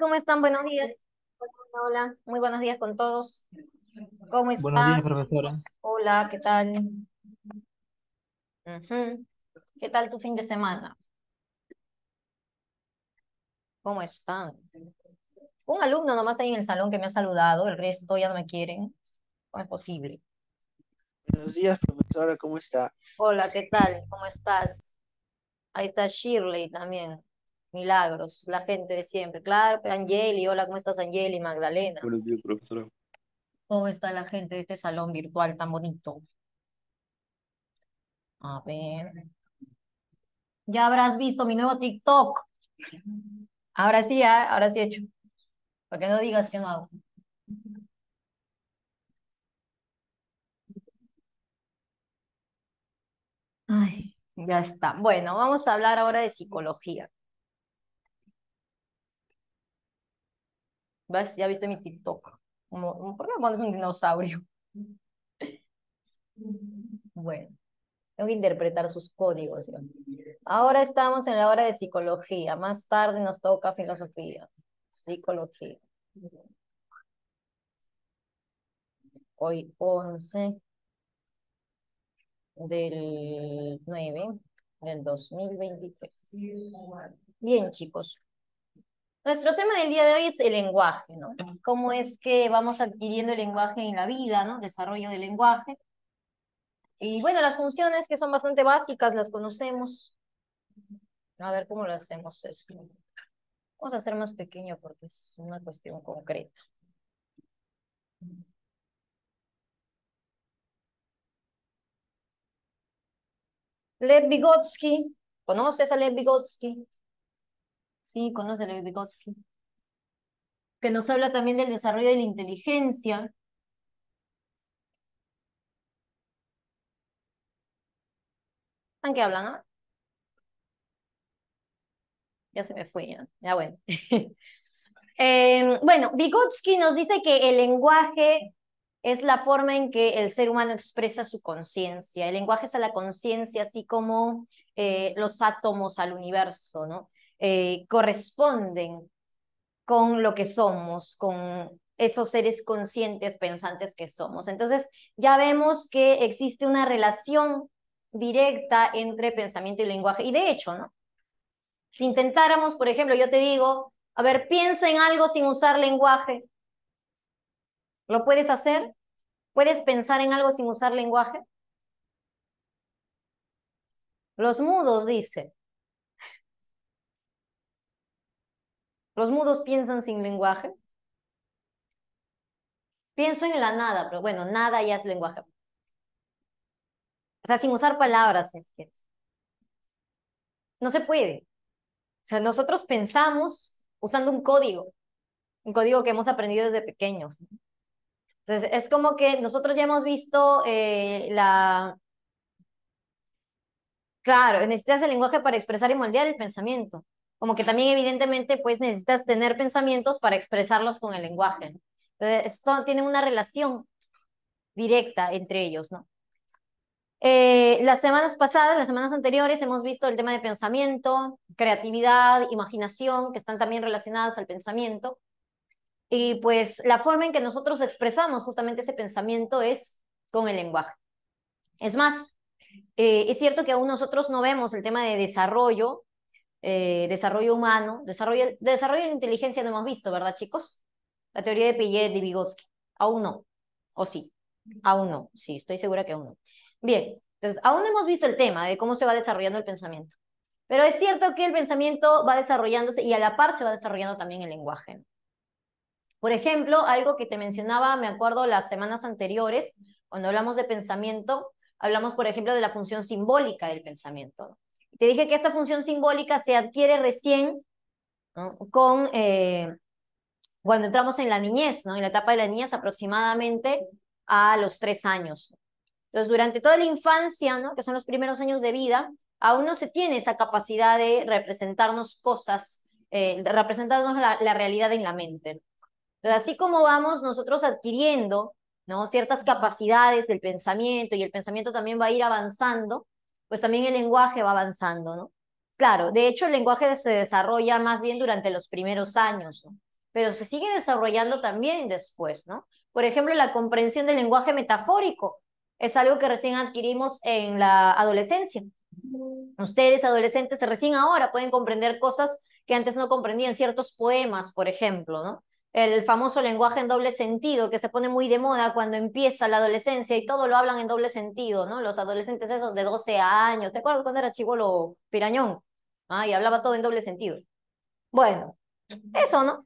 ¿cómo están? Buenos días. Hola, hola. Muy buenos días con todos. ¿Cómo Buenos están, días, profesora. chicos? Hola, ¿qué tal? Ujú. ¿Qué tal tu fin de semana? ¿Cómo están? Un alumno nomás ahí en el salón que me ha saludado, el resto ya no me quieren. ¿Cómo es posible? Buenos días, profesora, ¿cómo está? Hola, ¿qué tal? ¿Cómo estás? Ahí está Shirley también. Milagros, la gente de siempre. Claro, pues, Angeli, hola, ¿cómo estás, Angeli? Magdalena. Buenos días, profesora. ¿Cómo está la gente de este salón virtual tan bonito? A ver. Ya habrás visto mi nuevo TikTok. Ahora sí, ahora sí he hecho. Para que no digas que no hago. Ay, ya está. Bueno, vamos a hablar ahora de psicología. ¿Ves? Ya viste mi TikTok. ¿Por qué me pones un dinosaurio? Bueno, tengo que interpretar sus códigos yo. Ahora estamos en la hora de psicología. Más tarde nos toca filosofía. Psicología. Hoy 11 del 9 del 2023. Bien, chicos. Nuestro tema del día de hoy es el lenguaje, ¿no? Cómo es que vamos adquiriendo el lenguaje en la vida, ¿no? Desarrollo del lenguaje. Y bueno, las funciones que son bastante básicas las conocemos. A ver cómo lo hacemos esto. Vamos a hacer más pequeño porque es una cuestión concreta. Lev Vygotsky. ¿Conoces a Lev Vygotsky? Sí, conoce a Lev Vygotsky. Que nos habla también del desarrollo de la inteligencia. ¿En qué hablan, no? Ya se me fue, ya. Ya bueno. Bueno, Vygotsky nos dice que el lenguaje es la forma en que el ser humano expresa su conciencia. El lenguaje es a la conciencia, así como los átomos al universo, ¿no? Corresponden con lo que somos, con esos seres conscientes, pensantes que somos. Entonces, ya vemos que existe una relación directa entre pensamiento y lenguaje. Y de hecho, ¿no? Si intentáramos, por ejemplo, yo te digo, a ver, piensa en algo sin usar lenguaje. ¿Lo puedes hacer? ¿Puedes pensar en algo sin usar lenguaje? Los mudos, dice. Los mudos piensan sin lenguaje. Pienso en la nada, pero bueno, nada ya es lenguaje. O sea, sin usar palabras, si quieres. No se puede. O sea, nosotros pensamos usando un código que hemos aprendido desde pequeños. Entonces, es como que nosotros ya hemos visto claro, necesitas el lenguaje para expresar y moldear el pensamiento. Como que también evidentemente pues necesitas tener pensamientos para expresarlos con el lenguaje, ¿no? Entonces, tienen una relación directa entre ellos, ¿no? Las semanas pasadas, las semanas anteriores, hemos visto el tema de pensamiento, creatividad, imaginación, que están también relacionadas al pensamiento. Y pues la forma en que nosotros expresamos justamente ese pensamiento es con el lenguaje. Es más, es cierto que aún nosotros no vemos el tema de desarrollo humano, desarrollo de la inteligencia no hemos visto, ¿verdad, chicos? La teoría de Piaget y Vygotsky. Aún no. ¿O sí? Aún no. Sí, estoy segura que aún no. Bien, entonces, aún no hemos visto el tema de cómo se va desarrollando el pensamiento. Pero es cierto que el pensamiento va desarrollándose y a la par se va desarrollando también el lenguaje. Por ejemplo, algo que te mencionaba, me acuerdo las semanas anteriores, cuando hablamos de pensamiento, hablamos, por ejemplo, de la función simbólica del pensamiento. Te dije que esta función simbólica se adquiere recién, ¿no? Cuando entramos en la niñez, ¿no? En la etapa de la niñez aproximadamente a los 3 años. Entonces, durante toda la infancia, ¿no? Que son los primeros años de vida, aún no se tiene esa capacidad de representarnos cosas, de representarnos la realidad en la mente. Entonces, así como vamos nosotros adquiriendo, ¿no? Ciertas capacidades del pensamiento y el pensamiento también va a ir avanzando, pues también el lenguaje va avanzando, ¿no? Claro, de hecho el lenguaje se desarrolla más bien durante los primeros años, ¿no? pero se sigue desarrollando también después, ¿no? Por ejemplo, la comprensión del lenguaje metafórico es algo que recién adquirimos en la adolescencia. Ustedes, adolescentes, recién ahora pueden comprender cosas que antes no comprendían, ciertos poemas, por ejemplo, ¿no? El famoso lenguaje en doble sentido, que se pone muy de moda cuando empieza la adolescencia y todo lo hablan en doble sentido, ¿no? Los adolescentes esos de 12 años, ¿te acuerdas cuando era chibolo pirañón? Ah, y hablabas todo en doble sentido. Bueno, eso, ¿no?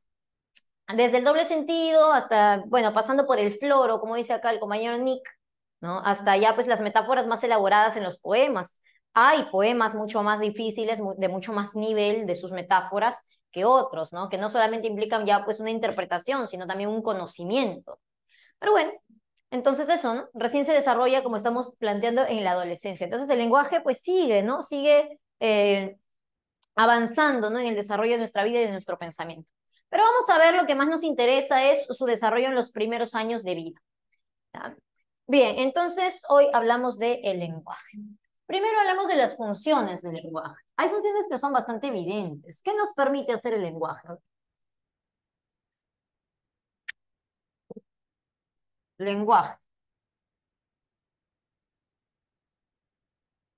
Desde el doble sentido hasta, bueno, pasando por el floro, como dice acá el compañero Nick, ¿no? Hasta ya pues las metáforas más elaboradas en los poemas. Hay poemas mucho más difíciles, de mucho más nivel de sus metáforas que otros, ¿no? Que no solamente implican ya pues una interpretación, sino también un conocimiento. Pero bueno, entonces eso, ¿no? Recién se desarrolla como estamos planteando en la adolescencia. Entonces el lenguaje pues sigue, ¿no? Sigue avanzando, ¿no? En el desarrollo de nuestra vida y de nuestro pensamiento. Pero vamos a ver lo que más nos interesa es su desarrollo en los primeros años de vida. ¿Ya? Bien, entonces hoy hablamos del lenguaje. Primero hablamos de las funciones del lenguaje. Hay funciones que son bastante evidentes. ¿Qué nos permite hacer el lenguaje? Lenguaje,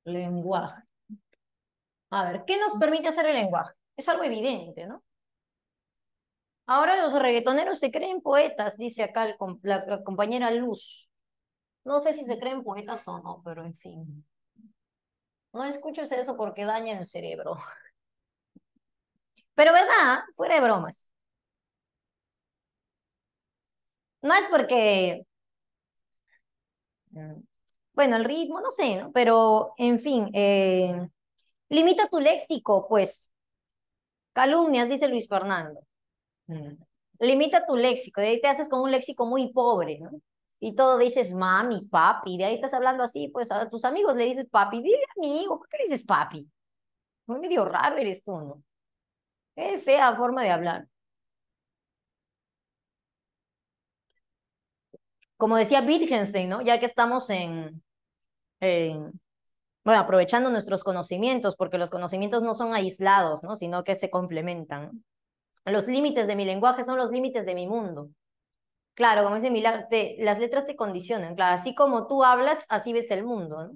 lenguaje. A ver, ¿qué nos permite hacer el lenguaje? Es algo evidente, ¿no? Ahora los reggaetoneros se creen poetas, dice acá la compañera Luz. No sé si se creen poetas o no, pero en fin. No escuches eso porque daña el cerebro. Pero verdad, fuera de bromas. No es porque, mm, bueno, el ritmo, no sé, ¿no? Pero, en fin, limita tu léxico, pues. Calumnias, dice Luis Fernando. Mm. Limita tu léxico, de ahí te haces con un léxico muy pobre, ¿no? Y todo dices mami, papi, de ahí estás hablando así, pues a tus amigos le dices papi, dile amigo, ¿por qué le dices papi? Muy medio raro eres tú, ¿no? Qué fea forma de hablar. Como decía Wittgenstein, ¿no? Ya que estamos bueno, aprovechando nuestros conocimientos, porque los conocimientos no son aislados, ¿no? Sino que se complementan. Los límites de mi lenguaje son los límites de mi mundo. Claro, como dice Milagro, las letras te condicionan, claro, así como tú hablas, así ves el mundo,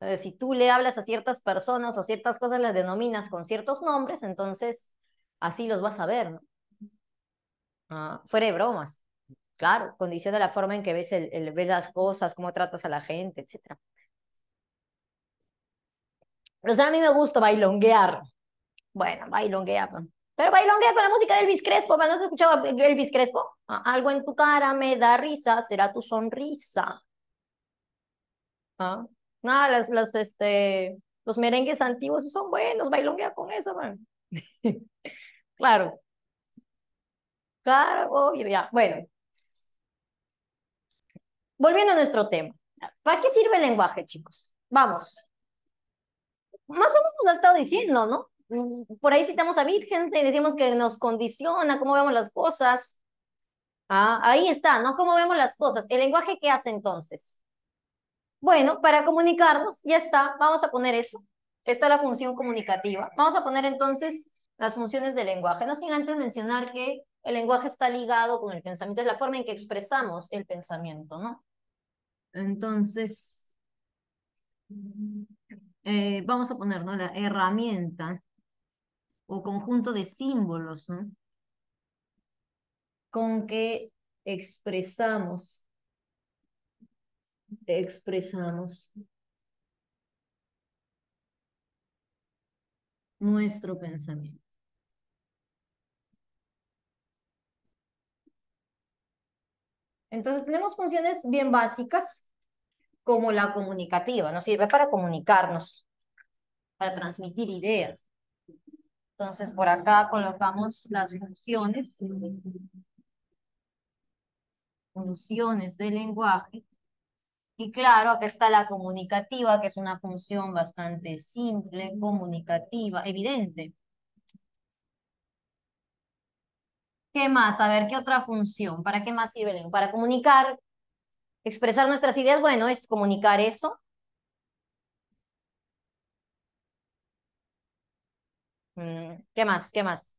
¿no? Si tú le hablas a ciertas personas o ciertas cosas las denominas con ciertos nombres, entonces así los vas a ver, ¿no? Ah, fuera de bromas, claro, condiciona la forma en que ves las cosas, cómo tratas a la gente, etcétera. Pero o sea, a mí me gusta bailonguear. Bueno, bailonguea, pa. Pero bailonguea con la música de Elvis Crespo, pa. ¿No has escuchado a Elvis Crespo? Algo en tu cara me da risa, será tu sonrisa. ¿Ah? No, los merengues antiguos son buenos, bailonguea con eso, man. Claro, claro, obvio, ya. Bueno, volviendo a nuestro tema. ¿Para qué sirve el lenguaje, chicos? Vamos. Más o menos nos ha estado diciendo, ¿no? Por ahí citamos a Wittgenstein, decimos que nos condiciona cómo vemos las cosas. Ah, ahí está, ¿no? ¿Cómo vemos las cosas? ¿El lenguaje qué hace entonces? Bueno, para comunicarnos, ya está, vamos a poner eso. Esta es la función comunicativa. Vamos a poner entonces las funciones del lenguaje. No sin antes mencionar que el lenguaje está ligado con el pensamiento, es la forma en que expresamos el pensamiento, ¿no? Entonces, vamos a poner, ¿no? La herramienta o conjunto de símbolos, ¿no? Con que expresamos, expresamos nuestro pensamiento. Entonces, tenemos funciones bien básicas como la comunicativa, nos sirve para comunicarnos, para transmitir ideas. Entonces, por acá colocamos las funciones del lenguaje. Y claro, acá está la comunicativa, que es una función bastante simple, comunicativa, evidente. ¿Qué más? A ver, ¿qué otra función? ¿Para qué más sirve el lenguaje? Para comunicar, expresar nuestras ideas, bueno, es comunicar eso. ¿Qué más? ¿Qué más?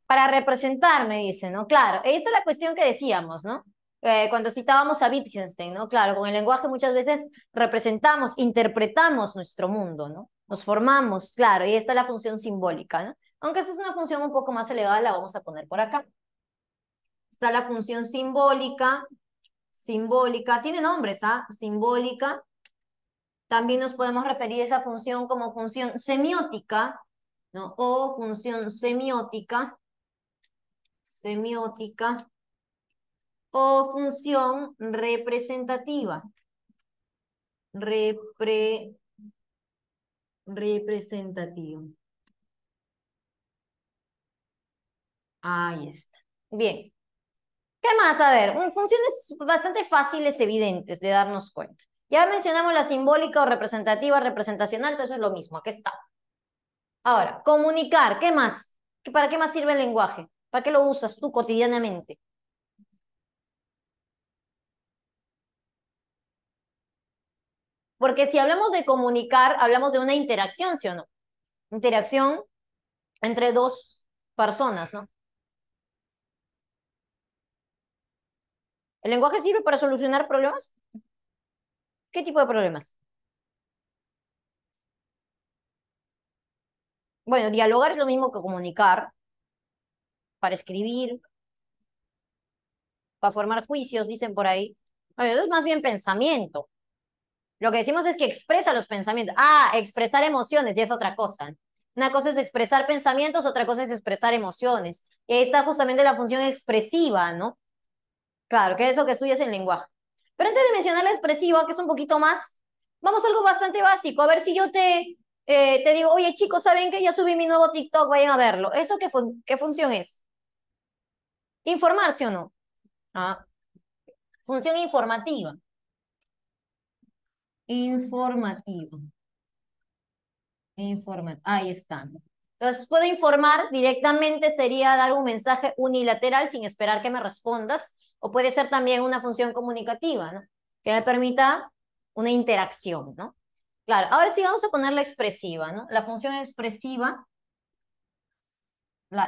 Para representar, me dice, ¿no? Claro, esta es la cuestión que decíamos, ¿no? Cuando citábamos a Wittgenstein, ¿no? Claro, con el lenguaje muchas veces representamos, interpretamos nuestro mundo, ¿no? Nos formamos, claro, y esta es la función simbólica, ¿no? Aunque esta es una función un poco más elevada, la vamos a poner por acá. Está la función simbólica, simbólica, tiene nombres, ¿ah? Simbólica. También nos podemos referir a esa función como función semiótica, ¿no? O función semiótica, semiótica, o función representativa, representativa. Ahí está. Bien. ¿Qué más? A ver, funciones bastante fáciles, evidentes de darnos cuenta. Ya mencionamos la simbólica o representativa, representacional, todo eso es lo mismo, aquí está. Ahora, comunicar, ¿qué más? ¿Para qué más sirve el lenguaje? ¿Para qué lo usas tú cotidianamente? Porque si hablamos de comunicar, hablamos de una interacción, ¿sí o no? Interacción entre dos personas, ¿no? ¿El lenguaje sirve para solucionar problemas? ¿Qué tipo de problemas? Bueno, dialogar es lo mismo que comunicar, para escribir, para formar juicios, dicen por ahí. Bueno, eso es más bien pensamiento. Lo que decimos es que expresa los pensamientos. Ah, expresar emociones, ya es otra cosa. Una cosa es expresar pensamientos, otra cosa es expresar emociones. Y ahí está justamente la función expresiva, ¿no? Claro, que es eso que estudias en lenguaje. Pero antes de mencionar la expresiva, que es un poquito más, vamos a algo bastante básico. A ver si yo te digo, oye chicos, ¿saben que ya subí mi nuevo TikTok? Vayan a verlo. ¿Eso qué función es? ¿Informarse o no? Ah, función informativa. Informativa. Ahí está. Entonces, puedo informar directamente, sería dar un mensaje unilateral sin esperar que me respondas, o puede ser también una función comunicativa, ¿no? Que me permita una interacción, ¿no? Claro, ahora sí vamos a poner la expresiva, ¿no? La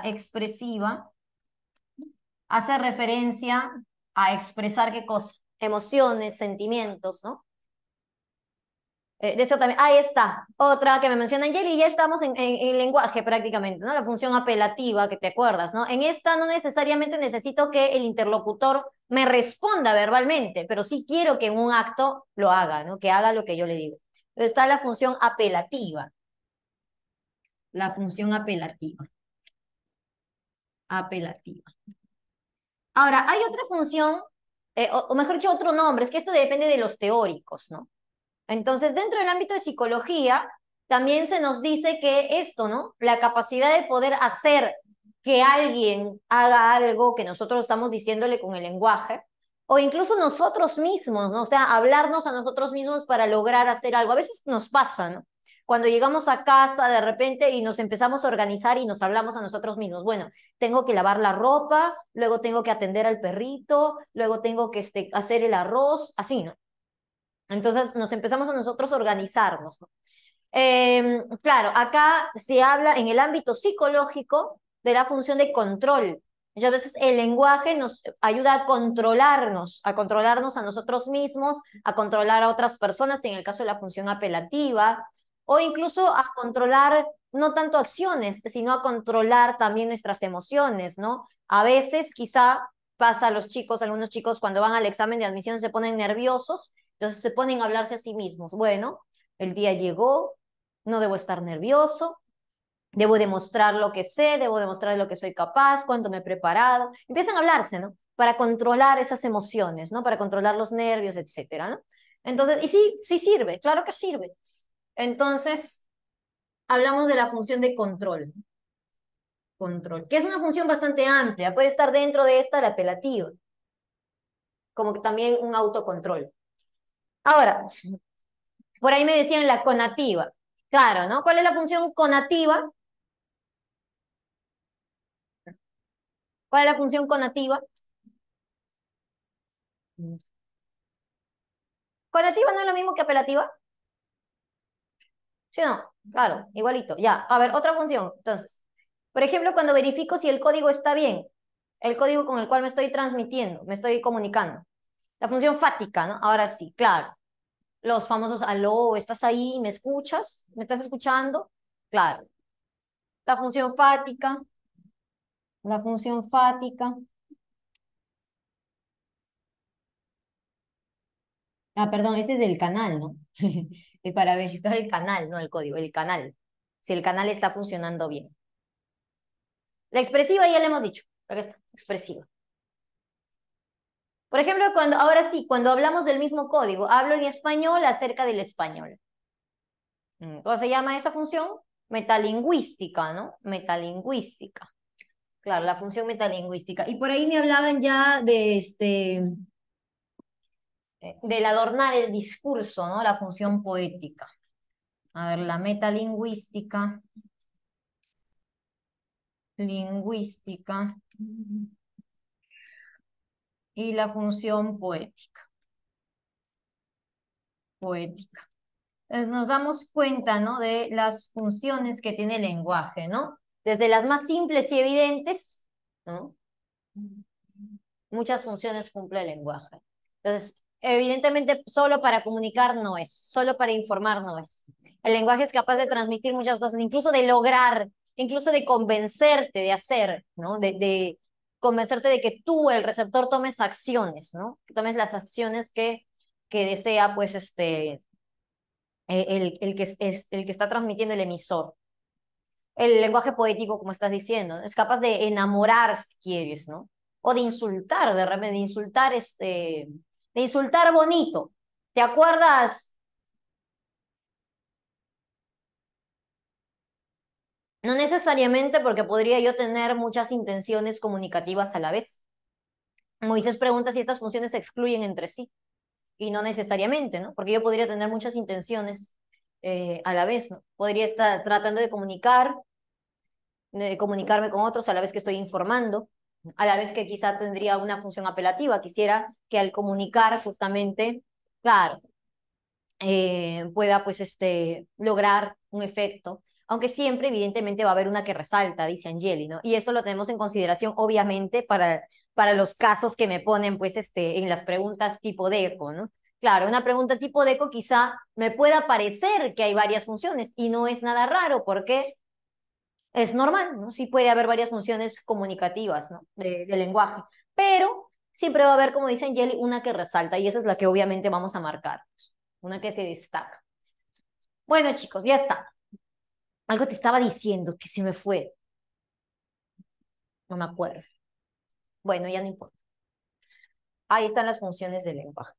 expresiva hace referencia a expresar qué cosa, emociones, sentimientos, ¿no? De eso también, ahí está, otra que me menciona Angeli, y ya estamos en lenguaje prácticamente, ¿no? La función apelativa, que te acuerdas, ¿no? En esta no necesariamente necesito que el interlocutor me responda verbalmente, pero sí quiero que en un acto lo haga, ¿no? Que haga lo que yo le digo. Está la función apelativa, la función apelativa, apelativa. Ahora, hay otra función, o mejor dicho, otro nombre, es que esto depende de los teóricos, ¿no? Entonces, dentro del ámbito de psicología, también se nos dice que esto, ¿no? La capacidad de poder hacer que alguien haga algo que nosotros estamos diciéndole con el lenguaje, o incluso nosotros mismos, ¿no? O sea, hablarnos a nosotros mismos para lograr hacer algo. A veces nos pasa, ¿no? Cuando llegamos a casa de repente y nos empezamos a organizar y nos hablamos a nosotros mismos. Bueno, tengo que lavar la ropa, luego tengo que atender al perrito, luego tengo que hacer el arroz, así, ¿no? Entonces nos empezamos a nosotros a organizarnos, ¿no? Claro, acá se habla en el ámbito psicológico de la función de control. Muchas veces el lenguaje nos ayuda a controlarnos a nosotros mismos, a controlar a otras personas, en el caso de la función apelativa, o incluso a controlar no tanto acciones, sino a controlar también nuestras emociones, ¿no? A veces quizá pasa a los chicos, algunos chicos cuando van al examen de admisión se ponen nerviosos, entonces se ponen a hablarse a sí mismos. Bueno, el día llegó, no debo estar nervioso, debo demostrar lo que sé, debo demostrar lo que soy capaz, cuánto me he preparado. Empiezan a hablarse, ¿no? Para controlar esas emociones, ¿no? Para controlar los nervios, etcétera, ¿no? Entonces, y sí, sí sirve, claro que sirve. Entonces, hablamos de la función de control. Control, que es una función bastante amplia, puede estar dentro de esta la apelativa, como que también un autocontrol. Ahora, por ahí me decían la conativa. Claro, ¿no? ¿Cuál es la función conativa? ¿Cuál es la función conativa? ¿Conativa no es lo mismo que apelativa? ¿Sí o no? Claro, igualito. Ya, a ver, otra función. Entonces, Por ejemplo, cuando verifico si el código está bien, el código con el cual me estoy transmitiendo, me estoy comunicando. La función fática, ¿no? Ahora sí, claro. Los famosos, aló, ¿estás ahí? ¿Me escuchas? ¿Me estás escuchando? Claro. La función fática, la función fática. Ah, perdón, ese es del canal, ¿no? Y para verificar el canal, no el código, el canal. Si el canal está funcionando bien. La expresiva ya le hemos dicho. Acá está, expresiva. Por ejemplo, ahora sí, cuando hablamos del mismo código, hablo en español acerca del español. ¿Cómo se llama esa función? Metalingüística, ¿no? Metalingüística. Claro, la función metalingüística. Y por ahí me hablaban ya de del adornar el discurso, ¿no? La función poética. A ver, la metalingüística, lingüística y la función poética. Poética. Entonces nos damos cuenta, ¿no? De las funciones que tiene el lenguaje, ¿no? Desde las más simples y evidentes, ¿no? Muchas funciones cumple el lenguaje. Entonces, evidentemente, solo para comunicar no es, solo para informar no es. El lenguaje es capaz de transmitir muchas cosas, incluso de lograr, incluso de convencerte de hacer, ¿no? De convencerte de que tú, el receptor, tomes acciones, ¿no? Que tomes las acciones que desea, pues, el que el que está transmitiendo el emisor. El lenguaje poético, como estás diciendo, ¿no? Es capaz de enamorar, si quieres, ¿no? O de insultar, de repente, de insultar bonito. ¿Te acuerdas? No necesariamente porque podría yo tener muchas intenciones comunicativas a la vez. Moisés pregunta si estas funciones se excluyen entre sí, y no necesariamente, ¿no? Porque yo podría tener muchas intenciones a la vez, ¿no? Podría estar tratando de comunicarme con otros a la vez que estoy informando, a la vez que quizá tendría una función apelativa. Quisiera que al comunicar justamente, claro, pueda pues lograr un efecto, aunque siempre evidentemente va a haber una que resalta, dice Angeli, ¿no? Y eso lo tenemos en consideración obviamente para los casos que me ponen pues en las preguntas tipo DECO, ¿no? Claro, una pregunta tipo DECO quizá me pueda parecer que hay varias funciones y no es nada raro porque es normal, ¿no? Sí puede haber varias funciones comunicativas, ¿no? De lenguaje, pero siempre va a haber, como dice Angeli, una que resalta y esa es la que obviamente vamos a marcar, pues, una que se destaca. Bueno, chicos, ya está. Algo te estaba diciendo que se me fue, no me acuerdo. Bueno, ya no importa. Ahí están las funciones del lenguaje.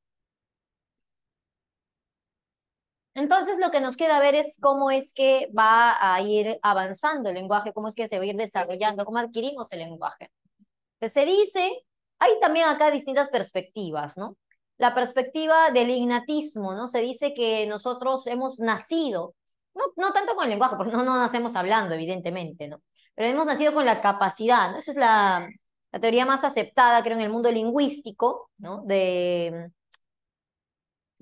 Entonces, lo que nos queda ver es cómo es que va a ir avanzando el lenguaje, cómo es que se va a ir desarrollando, cómo adquirimos el lenguaje. Se dice, hay también acá distintas perspectivas, ¿no? La perspectiva del innatismo, ¿no? Se dice que nosotros hemos nacido, no tanto con el lenguaje, porque no nacemos hablando, evidentemente, ¿no? Pero hemos nacido con la capacidad, ¿no? Esa es la teoría más aceptada, creo, en el mundo lingüístico, ¿no? De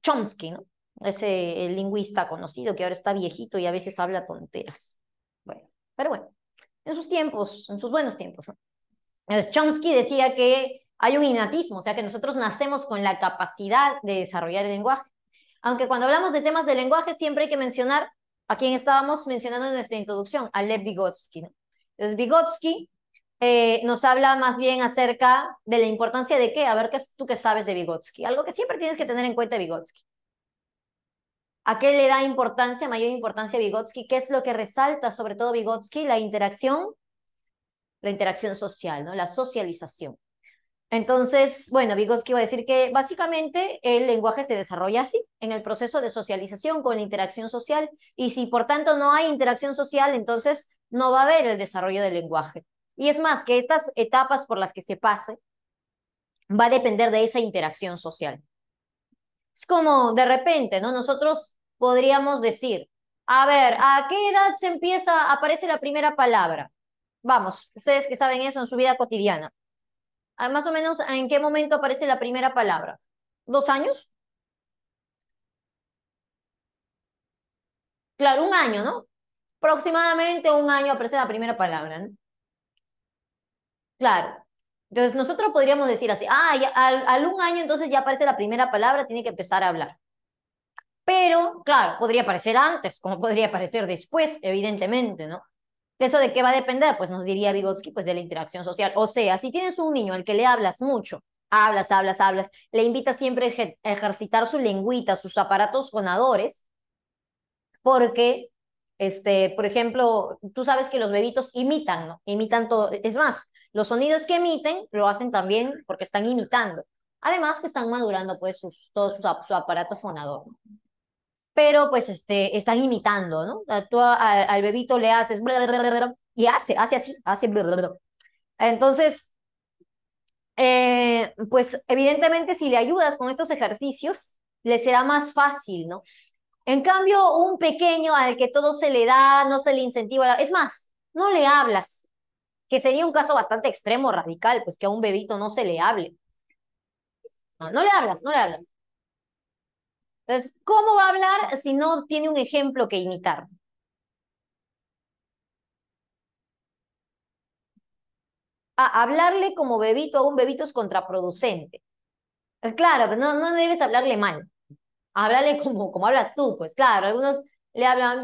Chomsky, ¿no? Ese el lingüista conocido que ahora está viejito y a veces habla tonteras. Bueno, pero bueno, en sus tiempos, en sus buenos tiempos, ¿no? Chomsky decía que hay un innatismo, o sea que nosotros nacemos con la capacidad de desarrollar el lenguaje. Aunque cuando hablamos de temas de lenguaje siempre hay que mencionar a quien estábamos mencionando en nuestra introducción, a Lev Vygotsky, ¿no? Entonces Vygotsky nos habla más bien acerca de la importancia de qué, a ver tú qué sabes de Vygotsky, algo que siempre tienes que tener en cuenta de Vygotsky. ¿A qué le da importancia, mayor importancia a Vygotsky? ¿Qué es lo que resalta sobre todo Vygotsky? La interacción social, ¿no? La socialización. Entonces, bueno, Vygotsky va a decir que básicamente el lenguaje se desarrolla así, en el proceso de socialización con la interacción social, y si por tanto no hay interacción social, entonces no va a haber el desarrollo del lenguaje. Y es más, que estas etapas por las que se pase va a depender de esa interacción social. Es como de repente, ¿no? Nosotros podríamos decir, a ver, ¿a qué edad aparece la primera palabra? Vamos, ustedes que saben eso en su vida cotidiana. Más o menos, ¿en qué momento aparece la primera palabra? ¿2 años? Claro, un año, ¿no? aproximadamente un año aparece la primera palabra, ¿no? Claro. Entonces nosotros podríamos decir así, ya, al un año entonces ya aparece la primera palabra, tiene que empezar a hablar. Pero, claro, podría aparecer antes, como podría aparecer después, evidentemente, ¿no? ¿Eso de qué va a depender? Pues nos diría Vygotsky, pues de la interacción social. O sea, si tienes un niño al que le hablas mucho, hablas, le invitas siempre a ejercitar su lengüita, sus aparatos fonadores, porque, por ejemplo, tú sabes que los bebitos imitan, ¿no? Imitan todo. Es más, los sonidos que emiten lo hacen también porque están imitando. Además que están madurando, pues, su aparato fonador. Pero, pues, están imitando, ¿no? Tú al bebito le haces y hace así, hace Entonces, pues, evidentemente, si le ayudas con estos ejercicios, le será más fácil, ¿no? En cambio, un pequeño al que todo se le da, no se le incentiva, es más, no le hablas, que sería un caso bastante extremo, radical, pues que a un bebito no se le hable. No, no le hablas, no le hablas. Entonces, ¿cómo va a hablar si no tiene un ejemplo que imitar? Hablarle como bebito a un bebito es contraproducente. Claro, pero no debes hablarle mal. Háblale como hablas tú, pues claro, algunos le hablan.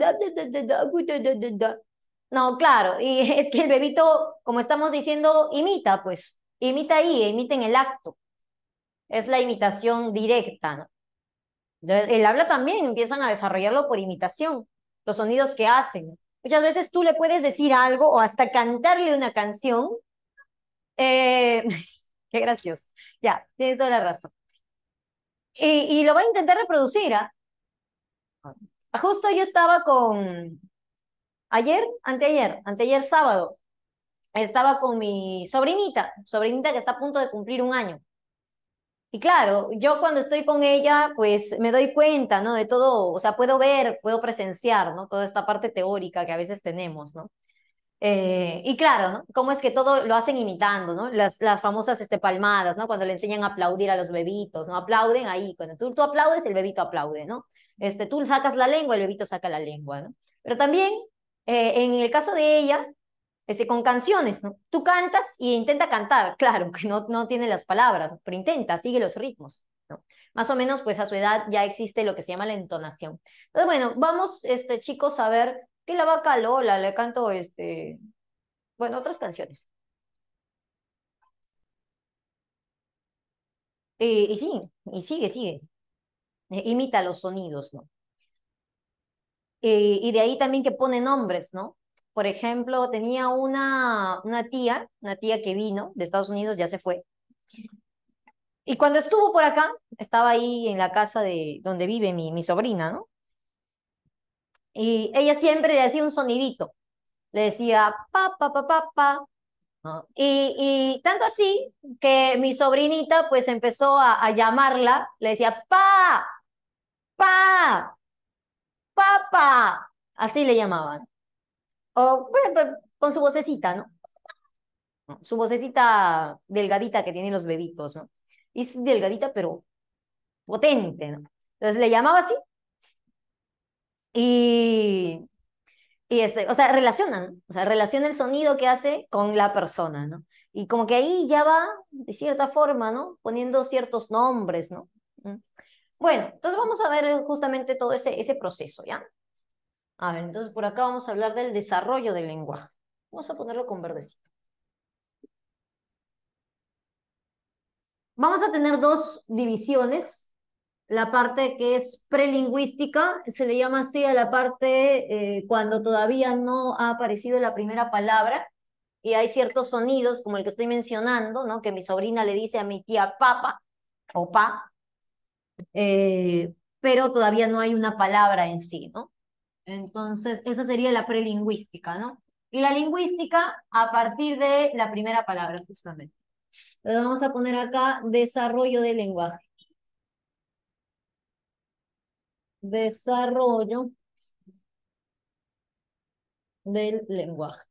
No, claro, y es que el bebito, como estamos diciendo, imita, pues, imita ahí, imita en el acto. Es la imitación directa, ¿no? Entonces, el habla también empiezan a desarrollarlo por imitación, los sonidos que hacen. Muchas veces tú le puedes decir algo o hasta cantarle una canción. eh, Qué gracioso. Ya, tienes toda la razón. Y lo va a intentar reproducir, ¿ah? Justo yo estaba anteayer sábado, estaba con mi sobrinita que está a punto de cumplir un año. Y claro, yo cuando estoy con ella, pues me doy cuenta, ¿no? De todo, o sea, puedo ver, puedo presenciar, ¿no? Toda esta parte teórica que a veces tenemos, ¿no? Y claro, ¿no? Cómo es que todo lo hacen imitando, ¿no? Las famosas palmadas, ¿no? Cuando le enseñan a aplaudir a los bebitos, ¿no? Aplauden ahí. Cuando tú aplaudes, el bebito aplaude, ¿no? Tú sacas la lengua, el bebito saca la lengua, ¿no? Pero también, en el caso de ella, con canciones, ¿no? Tú cantas y intenta cantar, claro, que no tiene las palabras, ¿no? Pero intenta, sigue los ritmos, ¿no? Más o menos, pues a su edad ya existe lo que se llama la entonación. Entonces, bueno, vamos, chicos, a ver que la vaca Lola, le canto, bueno, otras canciones. Y sí, y sigue. Imita los sonidos, ¿no? Y de ahí también que pone nombres, ¿no? Por ejemplo, tenía una tía que vino de Estados Unidos, ya se fue. Y cuando estuvo por acá, estaba ahí en la casa de donde vive mi sobrina, ¿no? Y ella siempre le hacía un sonidito. Le decía pa, pa, pa, pa, pa. ¿No? Y tanto así que mi sobrinita pues empezó a llamarla, le decía pa, pa, papa, así le llamaban. O bueno, con su vocecita, ¿no? Su vocecita delgadita que tienen los bebitos, ¿no? Y es delgadita pero potente, ¿no? Entonces le llamaba así y, o sea, relacionan, o sea, relaciona el sonido que hace con la persona, ¿no? Y como que ahí ya va, de cierta forma, ¿no? Poniendo ciertos nombres, ¿no? ¿Mm? Bueno, entonces vamos a ver justamente todo ese proceso, ¿ya? A ver, entonces por acá vamos a hablar del desarrollo del lenguaje. Vamos a ponerlo con verdecito. Vamos a tener dos divisiones. La parte que es prelingüística, se le llama así a la parte cuando todavía no ha aparecido la primera palabra y hay ciertos sonidos, como el que estoy mencionando, ¿no? Que mi sobrina le dice a mi tía papa o pa, pero todavía no hay una palabra en sí, ¿no? Entonces, esa sería la prelingüística, ¿no? Y la lingüística a partir de la primera palabra, justamente. Entonces, vamos a poner acá desarrollo del lenguaje. Desarrollo del lenguaje.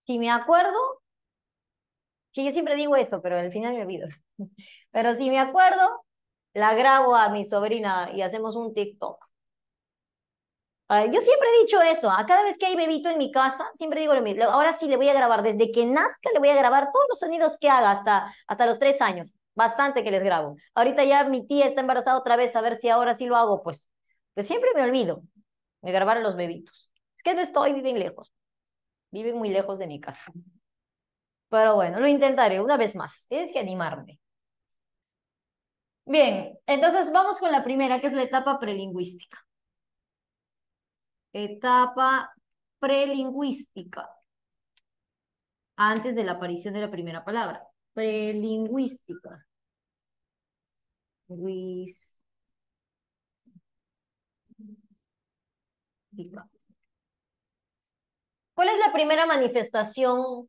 Si me acuerdo, que yo siempre digo eso, pero al final me olvido. Pero si me acuerdo, la grabo a mi sobrina y hacemos un TikTok. Yo siempre he dicho eso, a cada vez que hay bebito en mi casa, siempre digo lo mismo. Ahora sí le voy a grabar, desde que nazca le voy a grabar todos los sonidos que haga hasta los 3 años. Bastante que les grabo. Ahorita ya mi tía está embarazada otra vez, a ver si ahora sí lo hago, pues siempre me olvido de grabar a los bebitos. Es que no estoy, viven muy lejos de mi casa. Pero bueno, lo intentaré una vez más. Tienes que animarme. Bien, entonces vamos con la primera, que es la etapa prelingüística. Etapa prelingüística, antes de la aparición de la primera palabra. Prelingüística. Lingüística. ¿Cuál es la primera manifestación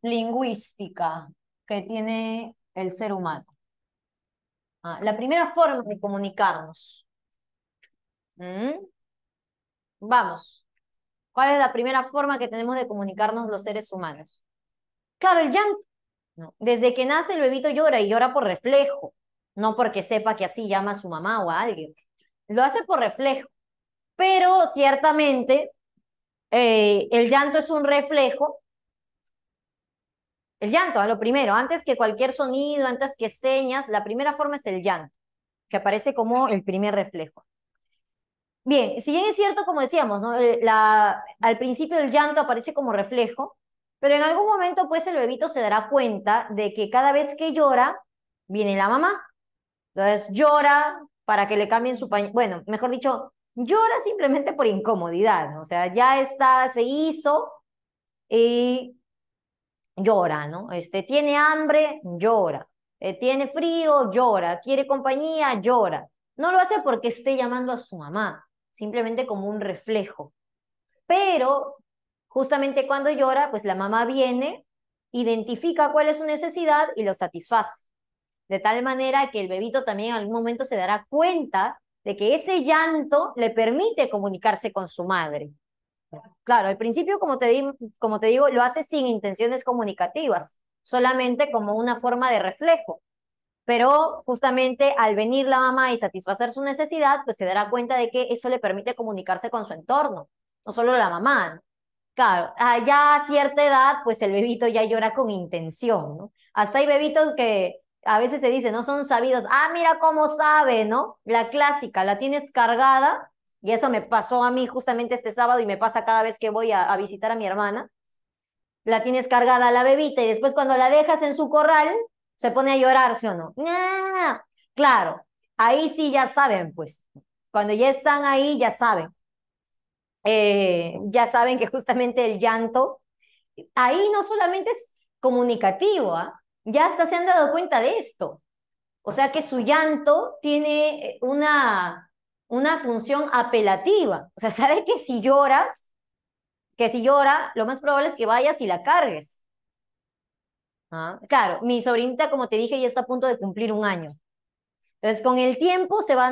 lingüística que tiene el ser humano? La primera forma de comunicarnos. ¿Mm? Vamos. ¿Cuál es la primera forma que tenemos de comunicarnos los seres humanos? Claro, el llanto. ¿No? Desde que nace el bebito llora y llora por reflejo, no porque sepa que así llama a su mamá o a alguien. Lo hace por reflejo, pero ciertamente el llanto es un reflejo. El llanto, a lo primero, antes que cualquier sonido, antes que señas, la primera forma es el llanto, que aparece como el primer reflejo. Bien, si bien es cierto, como decíamos, ¿no? Al principio el llanto aparece como reflejo, pero en algún momento pues el bebito se dará cuenta de que cada vez que llora, viene la mamá. Entonces llora para que le cambien su pañal. Bueno, mejor dicho, llora simplemente por incomodidad, ¿no? O sea, ya está, se hizo y llora, ¿no? Tiene hambre, llora. Tiene frío, llora. Quiere compañía, llora. No lo hace porque esté llamando a su mamá, simplemente como un reflejo. Pero justamente cuando llora, pues la mamá viene, identifica cuál es su necesidad y lo satisface. De tal manera que el bebito también en algún momento se dará cuenta de que ese llanto le permite comunicarse con su madre. Claro, al principio, como te digo, lo hace sin intenciones comunicativas, solamente como una forma de reflejo. Pero justamente al venir la mamá y satisfacer su necesidad, pues se dará cuenta de que eso le permite comunicarse con su entorno, no solo la mamá, ¿no? Claro, ya a cierta edad, pues el bebito ya llora con intención, ¿no? Hasta hay bebitos que a veces se dice, no son sabidos, mira cómo sabe, ¿no? La clásica, la tienes cargada, y eso me pasó a mí justamente este sábado y me pasa cada vez que voy a visitar a mi hermana. La tienes cargada a la bebita y después cuando la dejas en su corral, se pone a llorar, ¿sí o no? ¡Ah! Claro, ahí sí ya saben, pues. Cuando ya están ahí, ya saben que justamente el llanto, ahí no solamente es comunicativo, ya hasta se han dado cuenta de esto. O sea que su llanto tiene una función apelativa. O sea, sabe que si llora, lo más probable es que vayas y la cargues. Claro, mi sobrinita, como te dije, ya está a punto de cumplir 1 año. Entonces, con el tiempo se va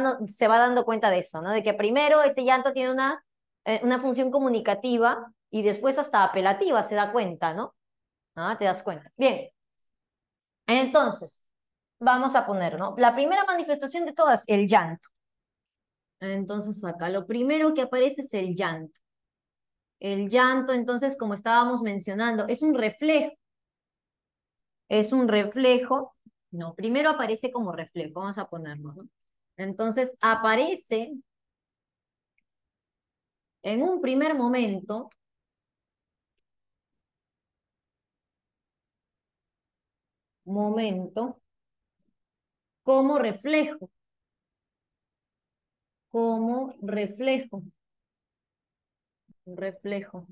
dando cuenta de eso, ¿no? De que primero ese llanto tiene una función comunicativa y después hasta apelativa, se da cuenta, ¿no? Te das cuenta. Bien, entonces, vamos a poner, ¿no? La primera manifestación de todas, el llanto. Entonces, acá lo primero que aparece es el llanto. El llanto, entonces, como estábamos mencionando, es un reflejo. Es un reflejo. No, primero aparece como reflejo, vamos a ponerlo, ¿no? Entonces, aparece en un primer momento, como reflejo, como reflejo, reflejo.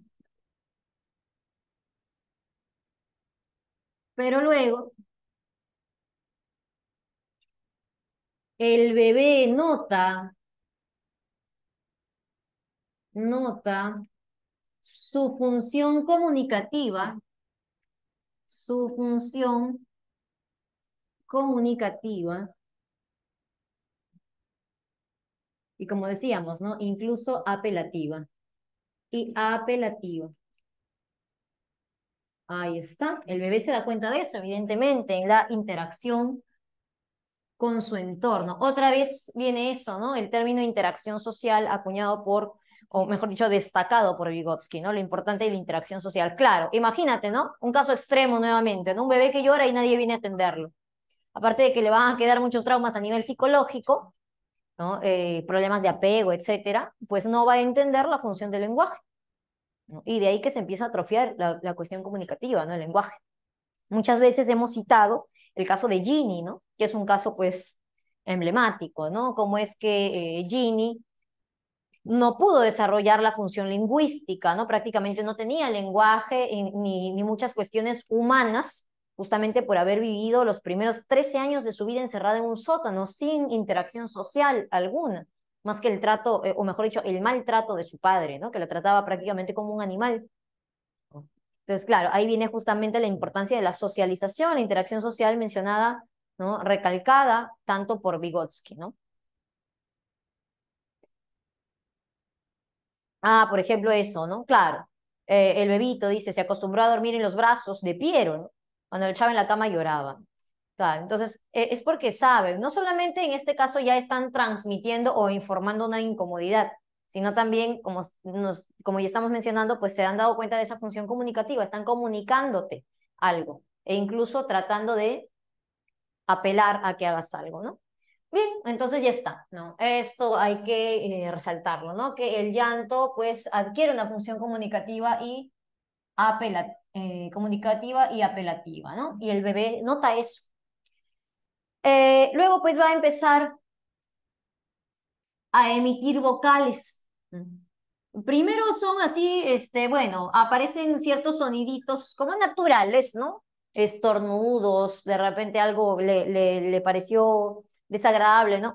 Pero luego, el bebé nota su función comunicativa, su función comunicativa, y como decíamos, ¿no? Incluso apelativa, y apelativa. Ahí está. El bebé se da cuenta de eso, evidentemente, en la interacción con su entorno. Otra vez viene eso, ¿no? El término interacción social acuñado por, o mejor dicho, destacado por Vygotsky, ¿no? Lo importante de la interacción social. Claro, imagínate, ¿no? Un caso extremo nuevamente, ¿no? Un bebé que llora y nadie viene a atenderlo. Aparte de que le van a quedar muchos traumas a nivel psicológico, ¿no? Problemas de apego, etcétera, pues no va a entender la función del lenguaje, ¿no? Y de ahí que se empieza a atrofiar la cuestión comunicativa, ¿no? El lenguaje. Muchas veces hemos citado el caso de Ginny, ¿no? Que es un caso, pues, emblemático, ¿no? Como es que Ginny no pudo desarrollar la función lingüística, ¿no? Prácticamente no tenía lenguaje ni muchas cuestiones humanas, justamente por haber vivido los primeros 13 años de su vida encerrada en un sótano, sin interacción social alguna, más que el trato, o mejor dicho, el maltrato de su padre, ¿no? Que la trataba prácticamente como un animal. Entonces, claro, ahí viene justamente la importancia de la socialización, la interacción social mencionada, ¿no? Recalcada tanto por Vygotsky, ¿no? Ah, por ejemplo, eso, ¿no? Claro. El bebito, dice, se acostumbró a dormir en los brazos de Piero, ¿no? Cuando lo echaba en la cama lloraba. Claro, entonces es porque saben, no solamente en este caso ya están transmitiendo o informando una incomodidad, sino también, como ya estamos mencionando, pues se han dado cuenta de esa función comunicativa, están comunicándote algo e incluso tratando de apelar a que hagas algo, ¿no? Bien, entonces ya está, ¿no? Esto hay que resaltarlo, ¿no? Que el llanto, pues, adquiere una función comunicativa y apelativa, ¿no? Y el bebé nota eso. Luego, pues, va a empezar a emitir vocales. Primero son así, bueno, aparecen ciertos soniditos como naturales, ¿no? Estornudos, de repente algo le pareció desagradable, ¿no?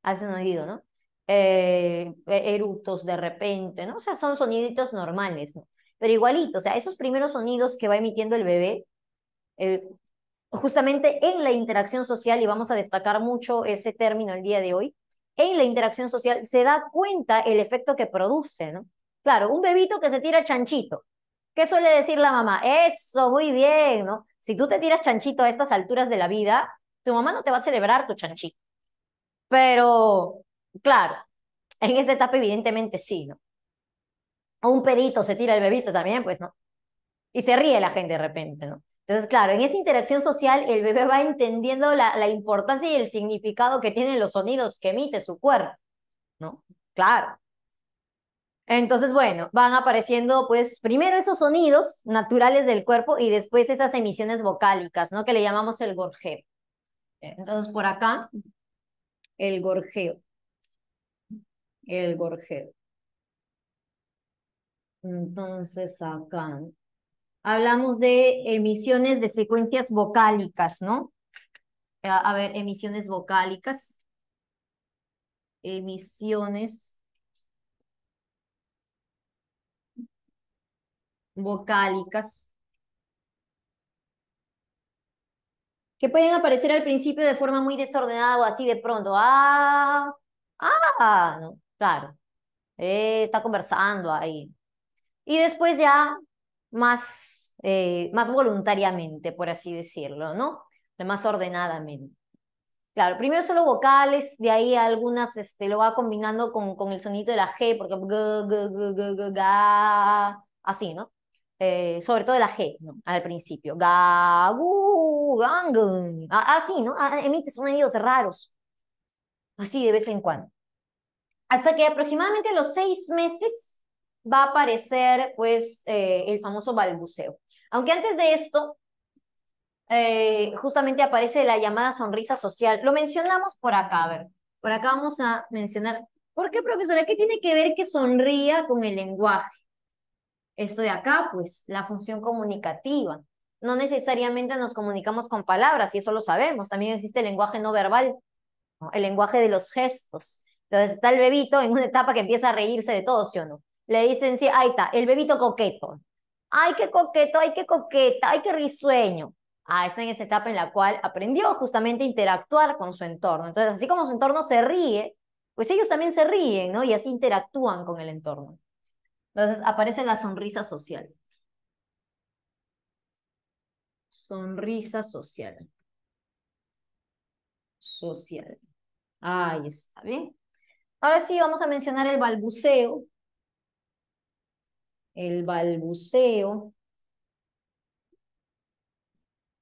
Hace sonido, ¿no? Eructos de repente, ¿no? O sea, son soniditos normales, ¿no? Pero igualito, o sea, esos primeros sonidos que va emitiendo el bebé, eh, justamente en la interacción social, y vamos a destacar mucho ese término el día de hoy, en la interacción social se da cuenta el efecto que produce, ¿no? Claro, un bebito que se tira chanchito. ¿Qué suele decir la mamá? Eso, muy bien, ¿no? Si tú te tiras chanchito a estas alturas de la vida, tu mamá no te va a celebrar tu chanchito. Pero, claro, en esa etapa evidentemente sí, ¿no? O un pedito se tira el bebito también, pues no. Y se ríe la gente de repente, ¿no? Entonces, claro, en esa interacción social el bebé va entendiendo la importancia y el significado que tienen los sonidos que emite su cuerpo, ¿no? Claro. Entonces, bueno, van apareciendo, pues, primero esos sonidos naturales del cuerpo y después esas emisiones vocálicas, ¿no? Que le llamamos el gorjeo. Entonces, por acá, el gorjeo, el gorjeo. Entonces, acá hablamos de emisiones de secuencias vocálicas, ¿no? A ver, emisiones vocálicas. Emisiones vocálicas que pueden aparecer al principio de forma muy desordenada o así de pronto. No, claro, está conversando ahí. Y después ya más voluntariamente, por así decirlo, ¿no? Más ordenadamente. Claro, primero solo vocales, de ahí algunas lo va combinando con el sonido de la G, porque así, ¿no? Sobre todo la G, ¿no? Al principio. Ga, gu, gang, gun. Así, ¿no? Emite sonidos raros, así de vez en cuando. Hasta que aproximadamente a los 6 meses va a aparecer, pues, el famoso balbuceo. Aunque antes de esto, justamente aparece la llamada sonrisa social. Lo mencionamos por acá, a ver. Por acá vamos a mencionar. ¿Por qué, profesora? ¿Qué tiene que ver que sonría con el lenguaje? Esto de acá, pues, la función comunicativa. No necesariamente nos comunicamos con palabras, y eso lo sabemos. También existe el lenguaje no verbal, ¿no? El lenguaje de los gestos. Entonces está el bebito en una etapa que empieza a reírse de todo, ¿sí o no? Le dicen, sí, ahí está, el bebito coqueto. Ay, qué coqueto, ay, qué coqueta, ay, qué risueño. Está en esa etapa en la cual aprendió justamente a interactuar con su entorno. Entonces, así como su entorno se ríe, pues ellos también se ríen, ¿no? Y así interactúan con el entorno. Entonces, aparece la sonrisa social. Sonrisa social. Social. Ahí está, ¿bien? Ahora sí vamos a mencionar el balbuceo. El balbuceo.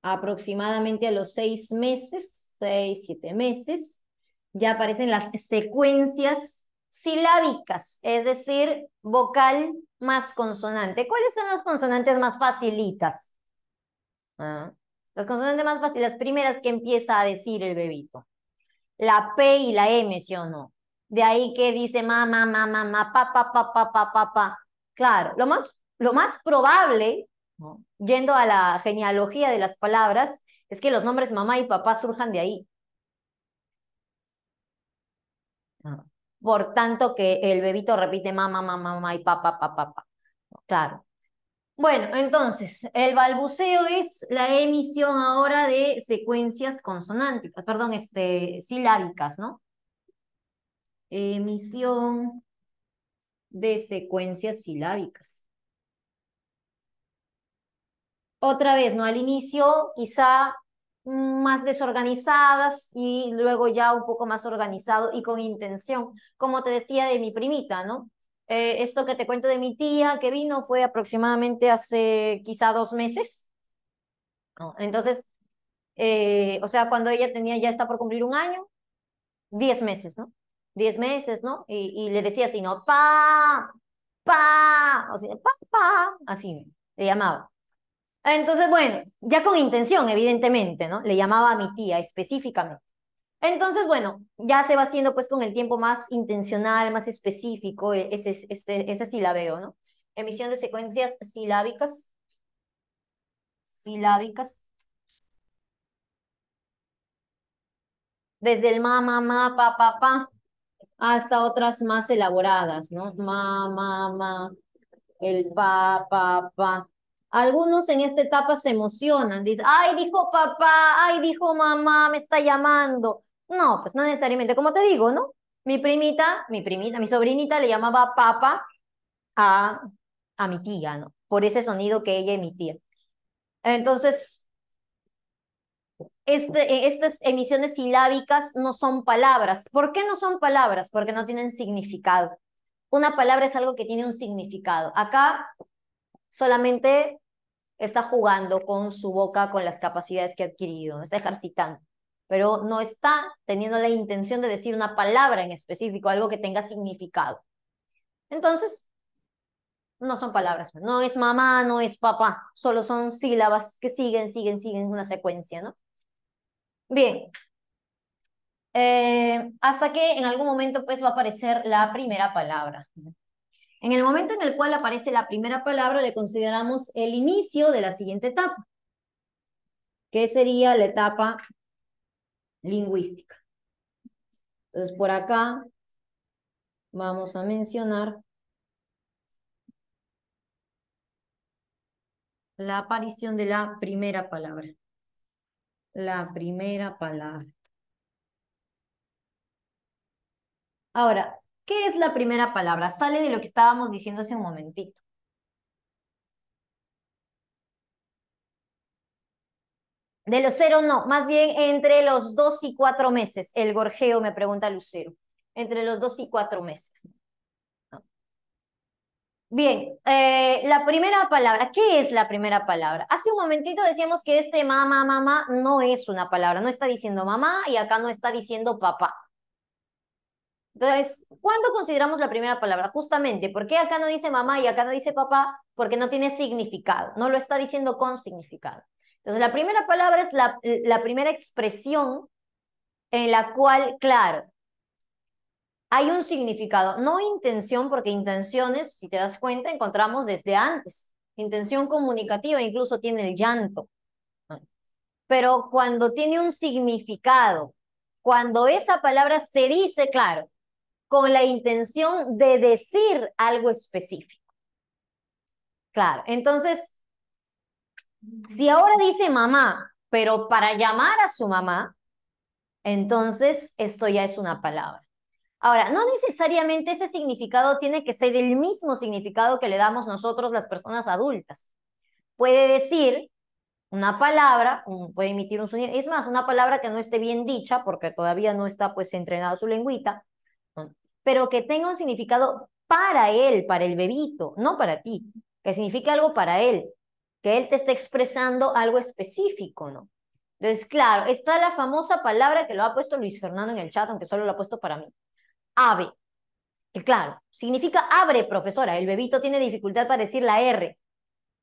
Aproximadamente a los 6 meses, 6, 7 meses, ya aparecen las secuencias silábicas, es decir, vocal más consonante. ¿Cuáles son las consonantes más facilitas? Las consonantes más fáciles, las primeras que empieza a decir el bebito. La P y la M, ¿sí o no? De ahí que dice ma, ma, ma, ma, ma, pa, pa, pa, pa, pa, pa, pa. Claro, lo más probable, ¿no? Yendo a la genealogía de las palabras, es que los nombres mamá y papá surjan de ahí. Por tanto, que el bebito repite mamá, mamá, mamá y papá, papá, papá. Claro. Bueno, entonces, el balbuceo es la emisión ahora de secuencias consonánticas, perdón, silábicas, ¿no? Emisión de secuencias silábicas. Otra vez, ¿no? Al inicio quizá más desorganizadas y luego ya un poco más organizado y con intención, como te decía de mi primita, ¿no? Esto que te cuento de mi tía que vino fue aproximadamente hace quizá 2 meses, ¿no? Entonces, o sea, cuando ella ya está por cumplir un año, 10 meses, ¿no? 10 meses, ¿no? Y le decía así, ¿no? O sea, pa, así le llamaba. Entonces, bueno, ya con intención, evidentemente, ¿no? Le llamaba a mi tía específicamente. Entonces, bueno, ya se va haciendo pues con el tiempo más intencional, más específico, ese silabeo, ¿no? Emisión de secuencias silábicas, desde el ma, pa, hasta otras más elaboradas, ¿no? Ma, el pa. Algunos en esta etapa se emocionan, dicen, ay, dijo papá, ay, dijo mamá, me está llamando. No, pues no necesariamente, como te digo, ¿no? Mi sobrinita le llamaba papa a, a mi tía, ¿no? Por ese sonido que ella emitía. Entonces, estas emisiones silábicas no son palabras. ¿Por qué no son palabras? Porque no tienen significado. Una palabra es algo que tiene un significado. Acá solamente está jugando con su boca, con las capacidades que ha adquirido, está ejercitando, pero no está teniendo la intención de decir una palabra en específico, algo que tenga significado. Entonces, no son palabras, no es mamá, no es papá, solo son sílabas que siguen una secuencia, ¿no? Bien, hasta que en algún momento pues va a aparecer la primera palabra. En el momento en el cual aparece la primera palabra, le consideramos el inicio de la siguiente etapa, que sería la etapa lingüística. Entonces, por acá vamos a mencionar la aparición de la primera palabra. La primera palabra. Ahora, ¿qué es la primera palabra? Sale de lo que estábamos diciendo hace un momentito. De los 0 no, más bien entre los 2 y 4 meses. El gorjeo, me pregunta Lucero. Entre los 2 y 4 meses. ¿No? Bien, la primera palabra. ¿Qué es la primera palabra? Hace un momentito decíamos que mamá no es una palabra. No está diciendo mamá y acá no está diciendo papá. Entonces, ¿cuándo consideramos la primera palabra? Justamente, ¿por qué acá no dice mamá y acá no dice papá? Porque no tiene significado, no lo está diciendo con significado. Entonces, la primera palabra es la primera expresión en la cual, claro, hay un significado, no intención, porque intenciones, si te das cuenta, encontramos desde antes. Intención comunicativa incluso tiene el llanto. Pero cuando tiene un significado, cuando esa palabra se dice, claro, con la intención de decir algo específico. Claro, entonces, si ahora dice mamá, pero para llamar a su mamá, entonces esto ya es una palabra. Ahora, no necesariamente ese significado tiene que ser el mismo significado que le damos nosotros las personas adultas. Puede decir, una palabra, puede emitir un sonido, es más, una palabra que no esté bien dicha, porque todavía no está pues entrenada su lengüita, ¿no? Pero que tenga un significado para él, para el bebito, no para ti, que signifique algo para él, que él te esté expresando algo específico, ¿no? Entonces, claro, está la famosa palabra que lo ha puesto Luis Fernando en el chat, aunque solo lo ha puesto para mí. Ave, que claro, significa abre, profesora. El bebito tiene dificultad para decir la R.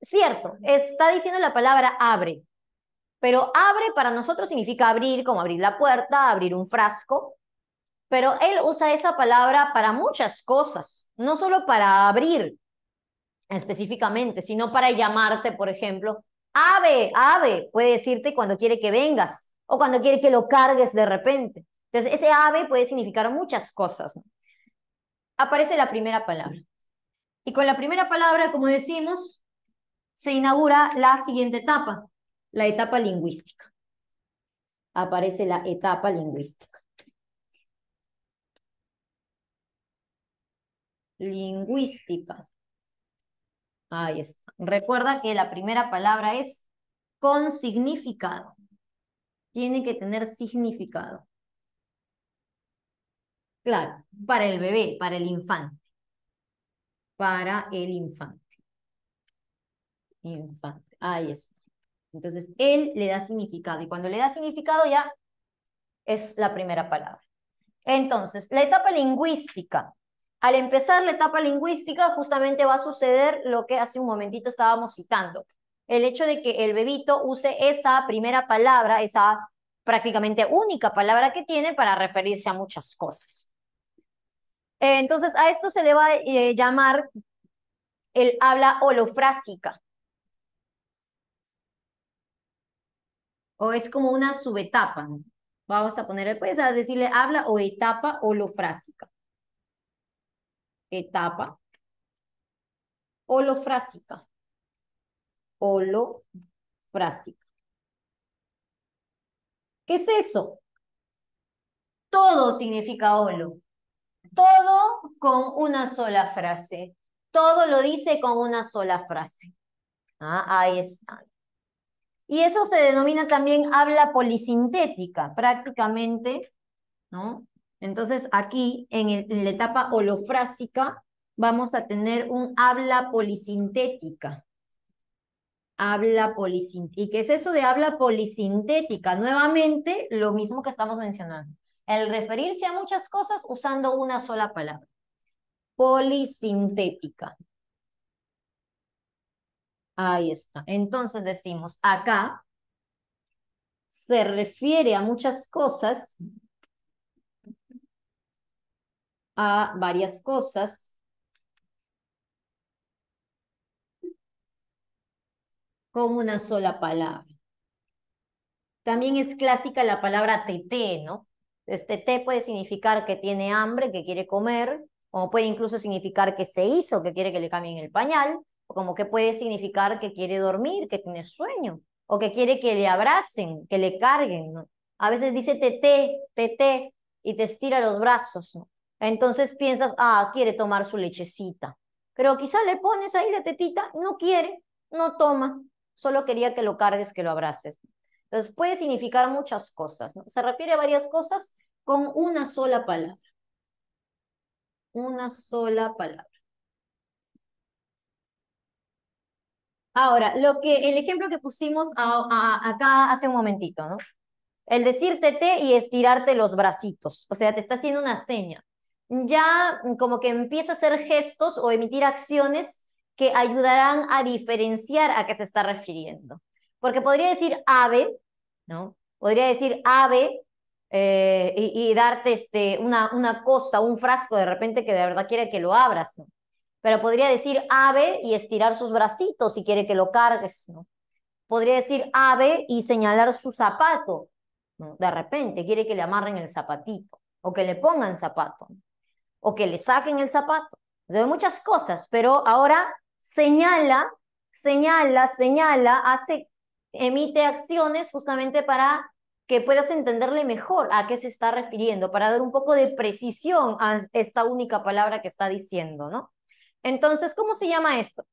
Cierto, está diciendo la palabra abre, pero abre para nosotros significa abrir, como abrir la puerta, abrir un frasco, pero él usa esa palabra para muchas cosas, no solo para abrir específicamente, sino para llamarte, por ejemplo, ave, ave, puede decirte cuando quiere que vengas o cuando quiere que lo cargues de repente. Entonces, ese ave puede significar muchas cosas, ¿no? Aparece la primera palabra. Y con la primera palabra, como decimos, se inaugura la siguiente etapa, la etapa lingüística. Aparece la etapa lingüística. Lingüística. Ahí está. Recuerda que la primera palabra es con significado. Tiene que tener significado. Claro, para el bebé, para el infante. Para el infante. Infante. Ahí está. Entonces, él le da significado. Y cuando le da significado ya es la primera palabra. Entonces, la etapa lingüística. Al empezar la etapa lingüística, justamente va a suceder lo que hace un momentito estábamos citando. El hecho de que el bebito use esa primera palabra, esa prácticamente única palabra que tiene para referirse a muchas cosas. Entonces, a esto se le va a llamar el habla holofrásica. O es como una subetapa, ¿no? Vamos a ponerle, puedes decirle habla o etapa holofrásica. Etapa holofrásica. Holofrásica. ¿Qué es eso? Todo significa holo. Todo con una sola frase. Todo lo dice con una sola frase. Ah, ahí está. Y eso se denomina también habla polisintética, prácticamente, ¿no? Entonces aquí, en la etapa holofrásica, vamos a tener un habla polisintética. Habla polisintética. ¿Y qué es eso de habla polisintética? Nuevamente, lo mismo que estamos mencionando. El referirse a muchas cosas usando una sola palabra. Polisintética. Ahí está. Entonces decimos, acá se refiere a muchas cosas, a varias cosas, con una sola palabra. También es clásica la palabra teté, ¿no? Teté puede significar que tiene hambre, que quiere comer, como puede incluso significar que se hizo, que quiere que le cambien el pañal, o como que puede significar que quiere dormir, que tiene sueño, o que quiere que le abracen, que le carguen, ¿no? A veces dice teté, teté, y te estira los brazos, ¿no? Entonces piensas, ah, quiere tomar su lechecita. Pero quizá le pones ahí la tetita, no quiere, no toma, solo quería que lo cargues, que lo abraces. Entonces puede significar muchas cosas, ¿no? Se refiere a varias cosas con una sola palabra. Una sola palabra. Ahora, el ejemplo que pusimos acá hace un momentito, ¿no? El decir tete y estirarte los bracitos. O sea, te está haciendo una seña. Ya como que empieza a hacer gestos o emitir acciones que ayudarán a diferenciar a qué se está refiriendo. Porque podría decir ave, ¿no? Podría decir ave y darte una cosa, un frasco de repente que de verdad quiere que lo abras, ¿no? Pero podría decir ave y estirar sus bracitos si quiere que lo cargues, ¿no? Podría decir ave y señalar su zapato, ¿no? De repente quiere que le amarren el zapatito, o que le pongan zapato, ¿no? O que le saquen el zapato. O sea, muchas cosas, pero ahora señala, emite acciones justamente para que puedas entenderle mejor a qué se está refiriendo, para dar un poco de precisión a esta única palabra que está diciendo, ¿no? Entonces, ¿cómo se llama esto?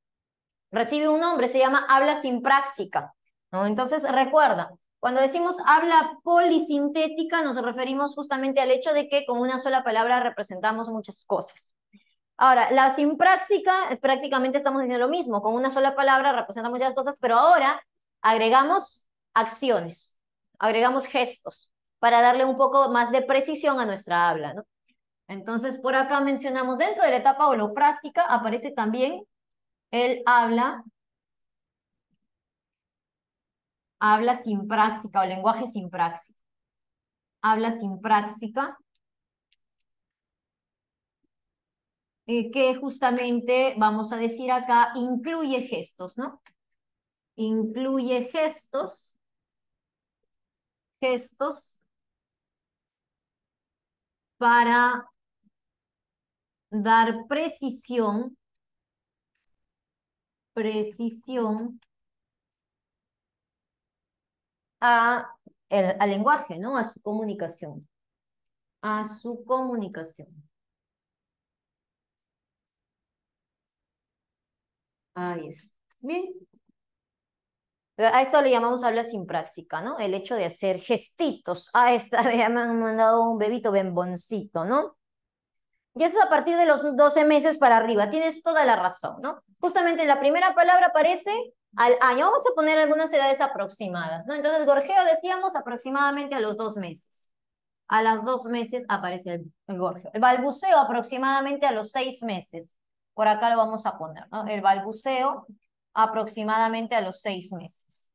Recibe un nombre, se llama habla simpráctica. ¿no? Entonces, recuerda, cuando decimos habla polisintética, nos referimos justamente al hecho de que con una sola palabra representamos muchas cosas. Ahora, la simpráxica, prácticamente estamos diciendo lo mismo, con una sola palabra representa muchas cosas, pero ahora agregamos acciones, agregamos gestos, para darle un poco más de precisión a nuestra habla, ¿no? Entonces, por acá mencionamos, dentro de la etapa holofrásica aparece también el habla simpráxica o lenguaje simpráxico. Habla simpráxica, que justamente, vamos a decir acá, incluye gestos, ¿no? Incluye gestos para dar precisión al lenguaje, ¿no? A su comunicación. A su comunicación. Ahí está. Bien. A esto le llamamos habla simpráxica, ¿no? El hecho de hacer gestitos. Ah, esta vez me han mandado un bebito bemboncito, ¿no? Y eso es a partir de los 12 meses para arriba. Tienes toda la razón, ¿no? Justamente la primera palabra aparece al año. Vamos a poner algunas edades aproximadas, ¿no? Entonces, gorjeo decíamos aproximadamente a los 2 meses. A los 2 meses aparece el gorjeo. El balbuceo aproximadamente a los 6 meses. Por acá lo vamos a poner, ¿no? El balbuceo aproximadamente a los 6 meses.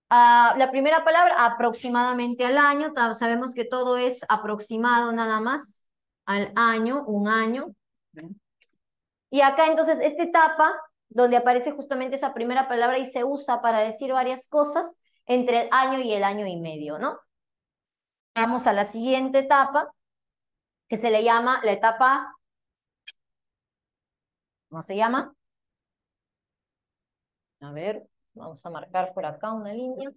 La primera palabra, aproximadamente al año. Sabemos que todo es aproximado nada más al año, un año. Y acá entonces esta etapa, donde aparece justamente esa primera palabra y se usa para decir varias cosas entre el año y el año y medio, ¿no? Vamos a la siguiente etapa, que se le llama la etapa, ¿cómo se llama? A ver, vamos a marcar por acá una línea.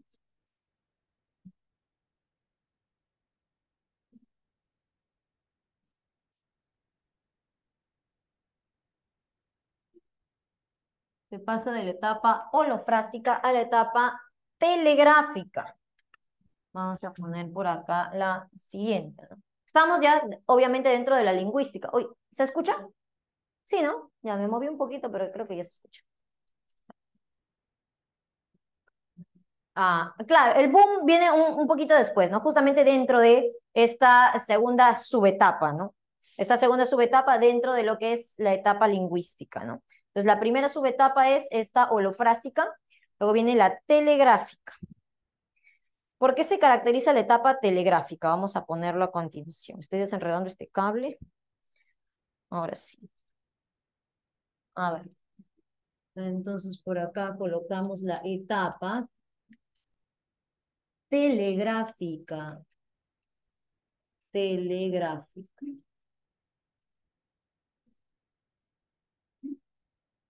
Se pasa de la etapa holofrásica a la etapa telegráfica. Vamos a poner por acá la siguiente, ¿no? Estamos ya, obviamente, dentro de la lingüística. Uy, ¿se escucha? Sí, ¿no? Ya me moví un poquito, pero creo que ya se escucha. Claro, el boom viene un poquito después, ¿no? Justamente dentro de esta segunda subetapa, ¿no? Esta segunda subetapa dentro de lo que es la etapa lingüística, ¿no? Entonces, la primera subetapa es esta holofrásica, luego viene la telegráfica. ¿Por qué se caracteriza la etapa telegráfica? Vamos a ponerlo a continuación. Estoy desenredando este cable. Ahora sí. A ver. Entonces, por acá colocamos la etapa telegráfica. Telegráfica.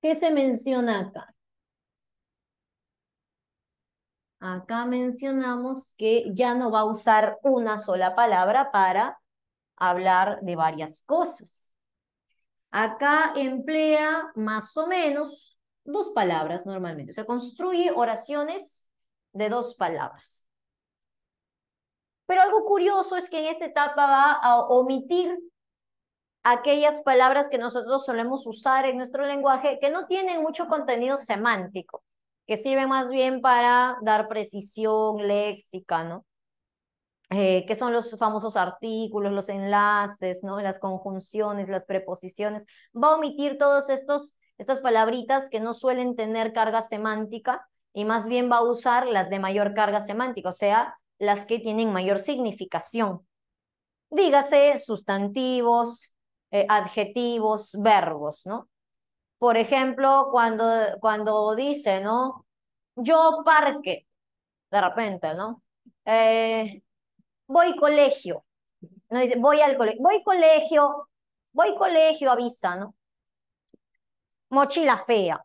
¿Qué se menciona acá? Acá mencionamos que ya no va a usar una sola palabra para hablar de varias cosas. Acá emplea más o menos 2 palabras normalmente. O sea, construye oraciones de 2 palabras. Pero algo curioso es que en esta etapa va a omitir aquellas palabras que nosotros solemos usar en nuestro lenguaje que no tienen mucho contenido semántico, que sirven más bien para dar precisión léxica, ¿no? Que son los famosos artículos, los enlaces, ¿no? Las conjunciones, las preposiciones. Va a omitir todos estas palabritas que no suelen tener carga semántica y más bien va a usar las de mayor carga semántica, o sea, las que tienen mayor significación. Dígase sustantivos, adjetivos, verbos, ¿no? Por ejemplo, cuando dice, ¿no? Yo parque, de repente, ¿no? Voy colegio. No dice, voy al colegio. Voy colegio, avisa, ¿no? Mochila fea.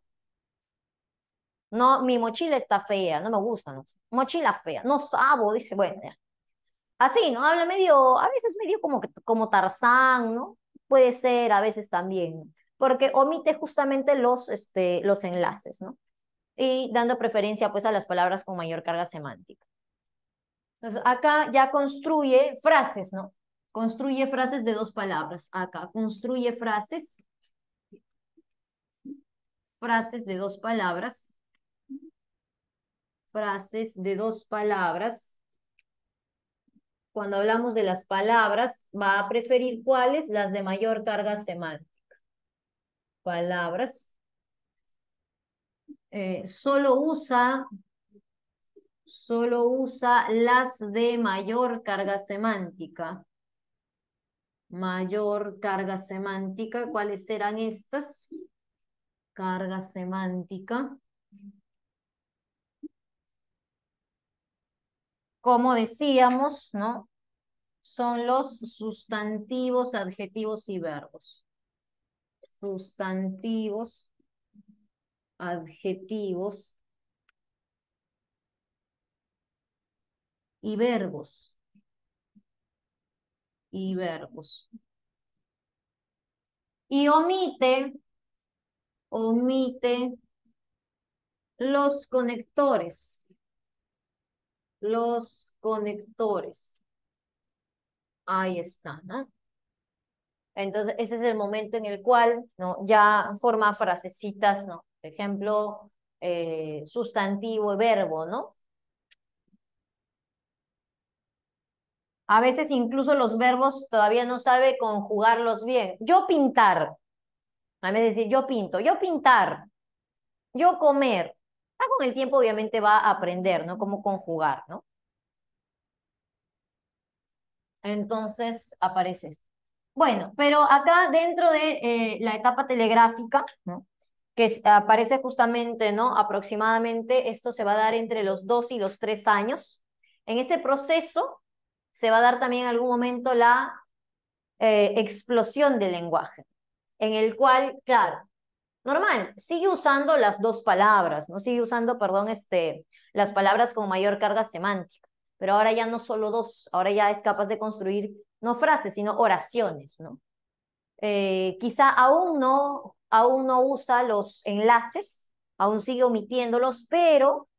No, mi mochila está fea, no me gusta, ¿no? Mochila fea. No sabo, dice, bueno, ya. Así, ¿no? Habla medio, a veces medio como Tarzán, ¿no? Puede ser, a veces también, porque omite justamente los enlaces, ¿no? y dando preferencia pues a las palabras con mayor carga semántica. Entonces, acá ya construye frases, ¿no? Construye frases de dos palabras. Acá construye frases de dos palabras. Frases de dos palabras. Cuando hablamos de las palabras, va a preferir ¿cuáles? Las de mayor carga semántica. Palabras. Solo usa las de mayor carga semántica. Mayor carga semántica. ¿Cuáles serán estas? Carga semántica. Como decíamos, ¿no? Son los sustantivos, adjetivos y verbos. Sustantivos, adjetivos y verbos. Y verbos. Y omite los conectores. Los conectores. Ahí está, ¿no? Entonces, ese es el momento en el cual, ¿no? Ya forma frasecitas, ¿no? Por ejemplo, sustantivo y verbo, ¿no? A veces incluso los verbos todavía no sabe conjugarlos bien. Yo pintar. A veces decir yo pinto, yo pintar, yo comer. Ah, con el tiempo obviamente va a aprender, ¿no? Cómo conjugar, ¿no? Entonces aparece esto. Bueno, pero acá dentro de la etapa telegráfica, ¿no? Aparece justamente, ¿no? Aproximadamente esto se va a dar entre los 2 y los 3 años. En ese proceso se va a dar también en algún momento la explosión del lenguaje, en el cual, claro, normal, sigue usando las dos palabras, ¿no? Sigue usando, perdón, las palabras con mayor carga semántica, pero ahora ya no solo dos, ahora ya es capaz de construir no frases, sino oraciones, ¿no? Quizá aún no usa los enlaces, aún sigue omitiéndolos, pero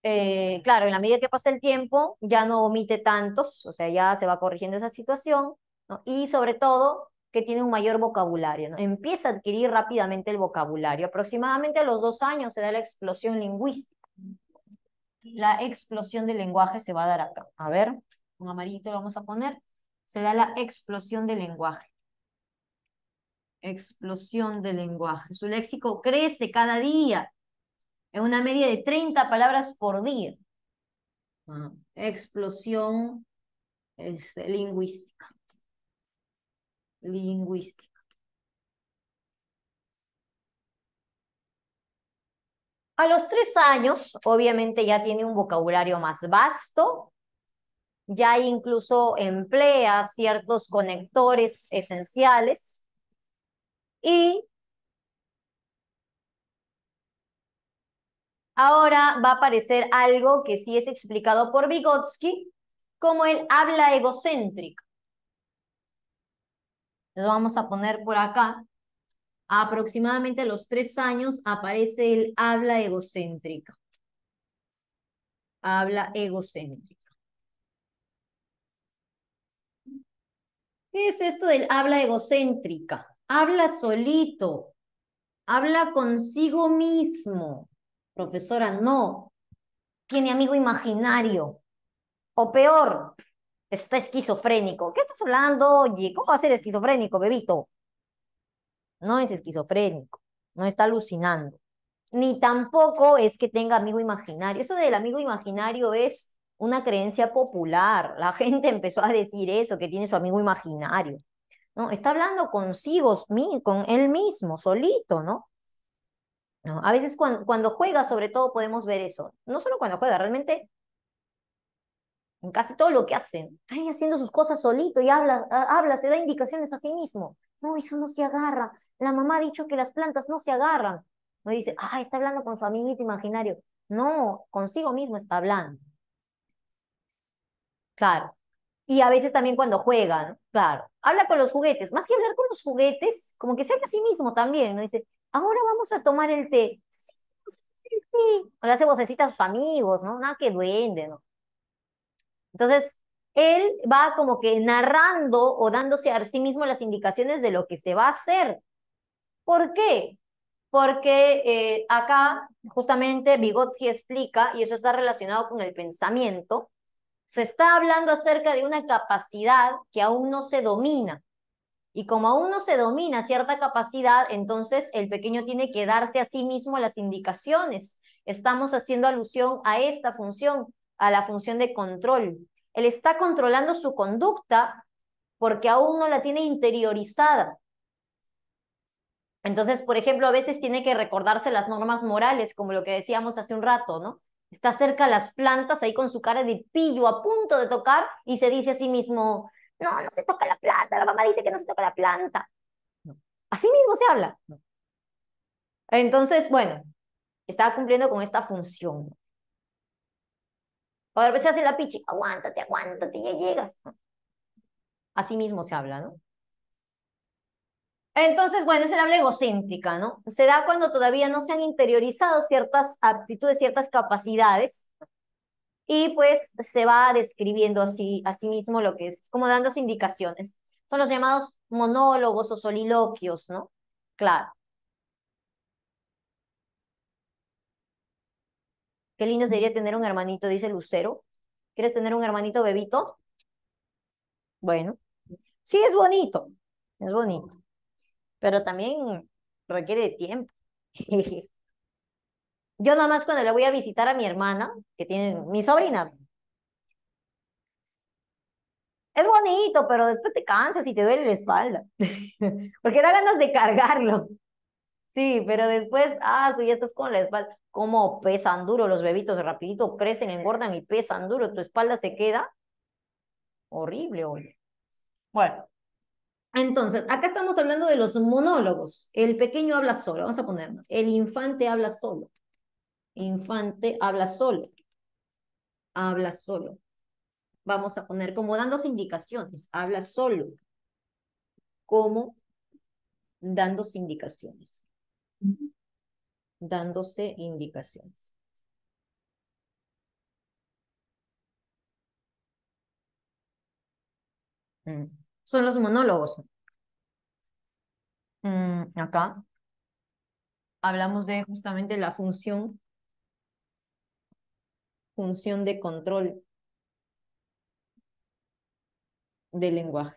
claro, en la medida que pasa el tiempo, ya no omite tantos, o sea, ya se va corrigiendo esa situación, ¿no? Y sobre todo, que tiene un mayor vocabulario, ¿no? Empieza a adquirir rápidamente el vocabulario. Aproximadamente a los 2 años se da la explosión lingüística. La explosión del lenguaje se va a dar acá. A ver, un amarillito lo vamos a poner. Se da la explosión del lenguaje. Explosión del lenguaje. Su léxico crece cada día en una media de 30 palabras por día. Explosión lingüística. Lingüística. A los 3 años, obviamente ya tiene un vocabulario más vasto, ya incluso emplea ciertos conectores esenciales y ahora va a aparecer algo que sí es explicado por Vygotsky como el habla egocéntrica. Lo vamos a poner por acá. Aproximadamente a los 3 años aparece el habla egocéntrica. Habla egocéntrica. ¿Qué es esto del habla egocéntrica? Habla solito, habla consigo mismo. Profesora, no. Tiene amigo imaginario. O peor, está esquizofrénico. ¿Qué estás hablando? Oye, ¿cómo va a ser esquizofrénico, bebito? No es esquizofrénico, no está alucinando. Ni tampoco es que tenga amigo imaginario. Eso del amigo imaginario es una creencia popular. La gente empezó a decir eso, que tiene su amigo imaginario. ¿No? Está hablando consigo, con él mismo, solito, ¿no? ¿No? A veces cuando juega, sobre todo, podemos ver eso. No solo cuando juega, realmente en casi todo lo que hace. Está ahí haciendo sus cosas solito y habla, se da indicaciones a sí mismo. No, eso no se agarra. La mamá ha dicho que las plantas no se agarran. No dice, está hablando con su amiguito imaginario. No, consigo mismo está hablando. Claro. Y a veces también cuando juega, ¿no? Claro. Habla con los juguetes. Más que hablar con los juguetes, como que se habla a sí mismo también, ¿no? Dice, ahora vamos a tomar el té. Sí, vamos a tomar o le hace vocecita a sus amigos, ¿no? Nada que duende, ¿no? Entonces, él va como que narrando o dándose a sí mismo las indicaciones de lo que se va a hacer. ¿Por qué? Porque acá justamente Vygotsky explica, y eso está relacionado con el pensamiento, se está hablando acerca de una capacidad que aún no se domina. Y como aún no se domina cierta capacidad, entonces el pequeño tiene que darse a sí mismo las indicaciones. Estamos haciendo alusión a esta función, a la función de control. Él está controlando su conducta porque aún no la tiene interiorizada. Entonces, por ejemplo, a veces tiene que recordarse las normas morales, como lo que decíamos hace un rato, ¿no? Está cerca a las plantas, ahí con su cara de pillo a punto de tocar, y se dice a sí mismo, no, no se toca la planta, la mamá dice que no se toca la planta. No. Así mismo se habla. No. Entonces, bueno, está cumpliendo con esta función. O a veces hace la pichi, aguántate, aguántate, ya llegas. No. Así mismo se habla, ¿no? Entonces, bueno, es el habla egocéntrica, ¿no? Se da cuando todavía no se han interiorizado ciertas aptitudes, ciertas capacidades, y pues se va describiendo así, a sí mismo lo que es, como dándose indicaciones. Son los llamados monólogos o soliloquios, ¿no? Claro. Qué lindo sería tener un hermanito, dice Lucero. ¿Quieres tener un hermanito bebito? Bueno, sí, es bonito, pero también requiere de tiempo. Yo nada más cuando le voy a visitar a mi hermana, que tiene mi sobrina, es bonito, pero después te cansas y te duele la espalda, porque da ganas de cargarlo. Sí, pero después, tú ya estás con la espalda. Cómo pesan duro los bebitos, rapidito crecen, engordan y pesan duro, tu espalda se queda horrible, oye. Bueno, entonces, acá estamos hablando de los monólogos. El pequeño habla solo, vamos a ponerlo. El infante habla solo. Infante habla solo. Habla solo. Vamos a poner como dándose indicaciones. Habla solo. Como dándose indicaciones. Dándose indicaciones. Mm. Son los monólogos. Acá hablamos de justamente la función de control del lenguaje.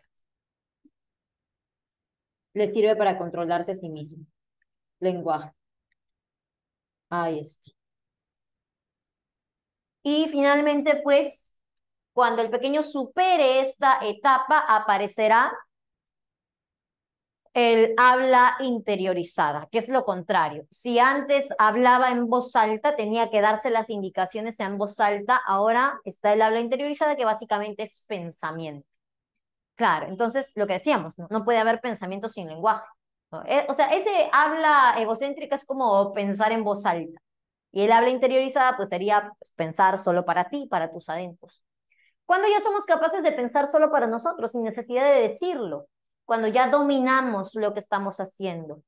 Le sirve para controlarse a sí mismo. Lenguaje. Ahí está. Y finalmente, pues, cuando el pequeño supere esta etapa, aparecerá el habla interiorizada, que es lo contrario. Si antes hablaba en voz alta, tenía que darse las indicaciones en voz alta, ahora está el habla interiorizada, que básicamente es pensamiento. Claro, entonces lo que decíamos, no, no puede haber pensamiento sin lenguaje, ¿no? O sea, ese habla egocéntrica es como pensar en voz alta. Y el habla interiorizada, pues sería pues, pensar solo para ti, para tus adentros. Cuando ya somos capaces de pensar solo para nosotros, sin necesidad de decirlo, cuando ya dominamos lo que estamos haciendo.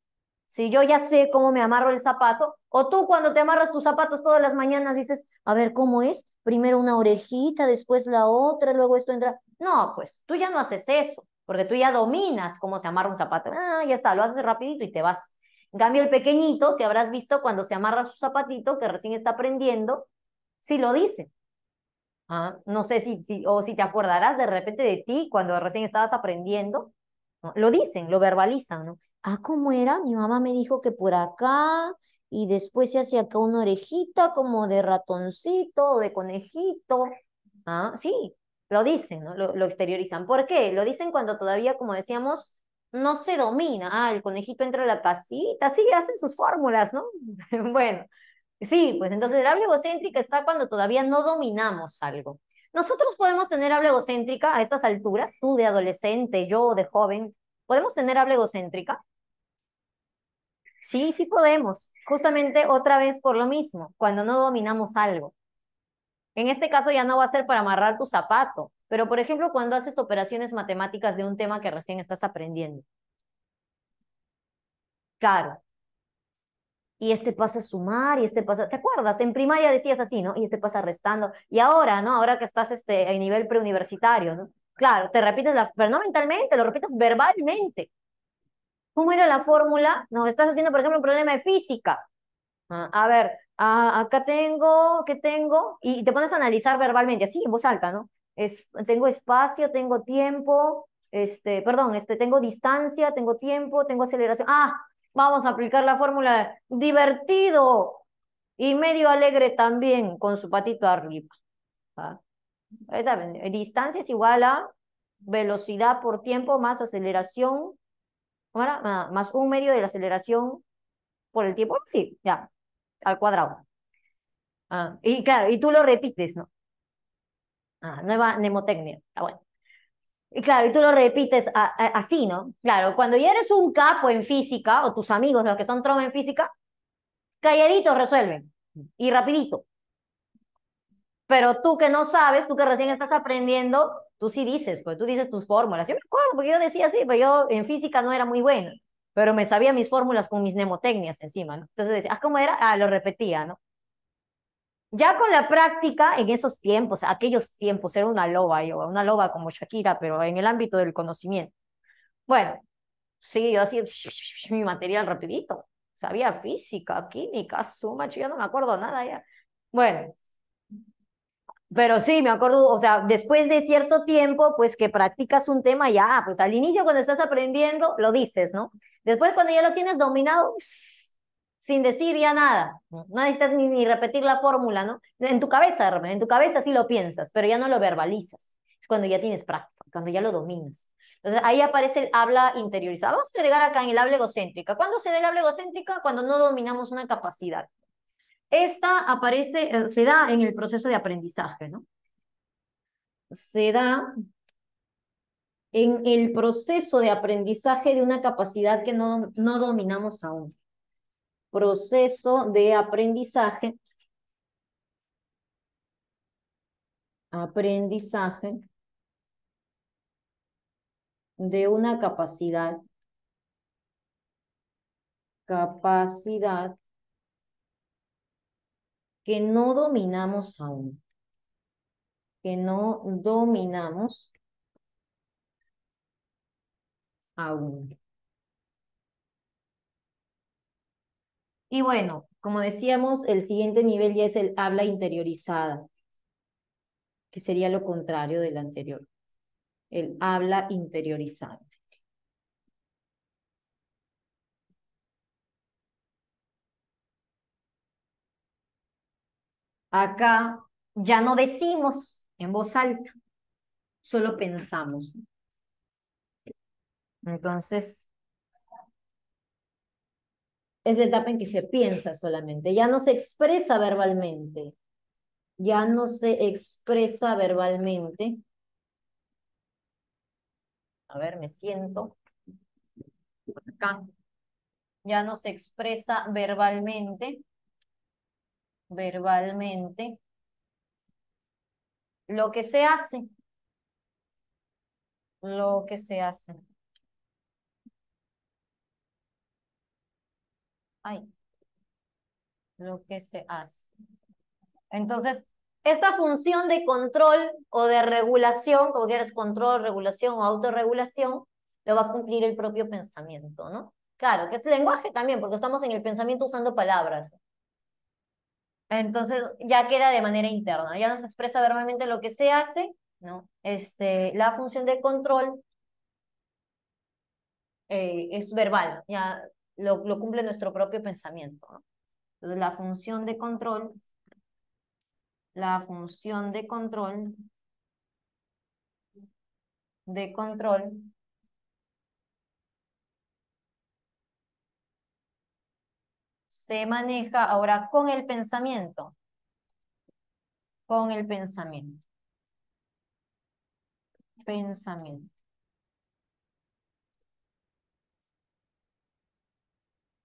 Si yo ya sé cómo me amarro el zapato, o tú cuando te amarras tus zapatos todas las mañanas dices, a ver cómo es, primero una orejita, después la otra, luego esto entra. No, pues tú ya no haces eso, porque tú ya dominas cómo se amarra un zapato. Ya está, lo haces rapidito y te vas. En cambio, el pequeñito, si habrás visto cuando se amarra su zapatito, que recién está aprendiendo, sí lo dice. No sé o si te acordarás de repente de ti cuando recién estabas aprendiendo, ¿no? Lo dicen, lo verbalizan, ¿no? ¿Cómo era? Mi mamá me dijo que por acá y después se hace acá una orejita como de ratoncito o de conejito. Sí, lo dicen, ¿no? Lo exteriorizan. ¿Por qué? Lo dicen cuando todavía, como decíamos, no se domina. El conejito entra a la casita, sí, hacen sus fórmulas, ¿no? Bueno. Sí, pues entonces el habla egocéntrica está cuando todavía no dominamos algo. Nosotros podemos tener habla egocéntrica a estas alturas, tú de adolescente, yo de joven, ¿podemos tener habla egocéntrica? Sí, sí podemos. Justamente otra vez por lo mismo, cuando no dominamos algo. En este caso ya no va a ser para amarrar tu zapato, pero por ejemplo cuando haces operaciones matemáticas de un tema que recién estás aprendiendo. Claro, y este pasa a sumar, y este pasa, ¿te acuerdas? En primaria decías así, ¿no? Y este pasa restando. Y ahora, ¿no? Ahora que estás en nivel preuniversitario, ¿no? Claro, te repites pero no mentalmente, lo repites verbalmente. ¿Cómo era la fórmula? No, estás haciendo, por ejemplo, un problema de física. A ver, acá tengo, ¿qué tengo? Y te pones a analizar verbalmente, así, en voz alta, ¿no? Tengo espacio, tengo tiempo, perdón, tengo distancia, tengo tiempo, tengo aceleración. Vamos a aplicar la fórmula divertido y medio alegre también con su patito arriba. ¿Ah? Ahí está, distancia es igual a velocidad por tiempo más aceleración, ¿cómo era? Más un medio de la aceleración por el tiempo, sí, ya, al cuadrado. Y claro, y tú lo repites, ¿no? Nueva mnemotecnia. Bueno. Y claro, y tú lo repites así, ¿no? Claro, cuando ya eres un capo en física, o tus amigos, los que son troma en física, calladitos resuelven. Y rapidito. Pero tú que no sabes, tú que recién estás aprendiendo, tú sí dices, pues tú dices tus fórmulas. Yo me acuerdo, porque yo decía así, pero yo en física no era muy buena, pero me sabía mis fórmulas con mis mnemotecnias encima, ¿no? Entonces decía, ¿cómo era? Lo repetía, ¿no? Ya con la práctica, en esos tiempos, aquellos tiempos, era una loba como Shakira, pero en el ámbito del conocimiento. Bueno, sí, yo hacía mi material rapidito. Sabía física, química, suma, yo ya no me acuerdo nada ya. Bueno, pero sí, me acuerdo, o sea, después de cierto tiempo, pues que practicas un tema ya, pues al inicio cuando estás aprendiendo, lo dices, ¿no? Después cuando ya lo tienes dominado, sin decir ya nada, no necesitas ni repetir la fórmula, ¿no? En tu cabeza, de repente, en tu cabeza sí lo piensas, pero ya no lo verbalizas. Es cuando ya tienes práctica, cuando ya lo dominas. Entonces ahí aparece el habla interiorizada. Vamos a agregar acá en el habla egocéntrica. ¿Cuándo se da el habla egocéntrica? Cuando no dominamos una capacidad. Esta aparece, se da en el proceso de aprendizaje, ¿no? Se da en el proceso de aprendizaje de una capacidad que no dominamos aún. Proceso de aprendizaje de una capacidad que no dominamos aún, que no dominamos aún. Y bueno, como decíamos, el siguiente nivel ya es el habla interiorizada, que sería lo contrario del anterior, el habla interiorizada. Acá ya no decimos en voz alta, solo pensamos. Entonces, es la etapa en que se piensa solamente, ya no se expresa verbalmente, ya no se expresa verbalmente. A ver, me siento acá. Ya no se expresa verbalmente lo que se hace, lo que se hace. Ay, lo que se hace. Entonces, esta función de control o de regulación, como quieras, control, regulación o autorregulación, lo va a cumplir el propio pensamiento, ¿no? Claro, que es el lenguaje también, porque estamos en el pensamiento usando palabras. Entonces, ya queda de manera interna, ya no se expresa verbalmente lo que se hace, ¿no? La función de control es verbal, ya lo cumple nuestro propio pensamiento, ¿no? Entonces, la función de control se maneja ahora con el pensamiento,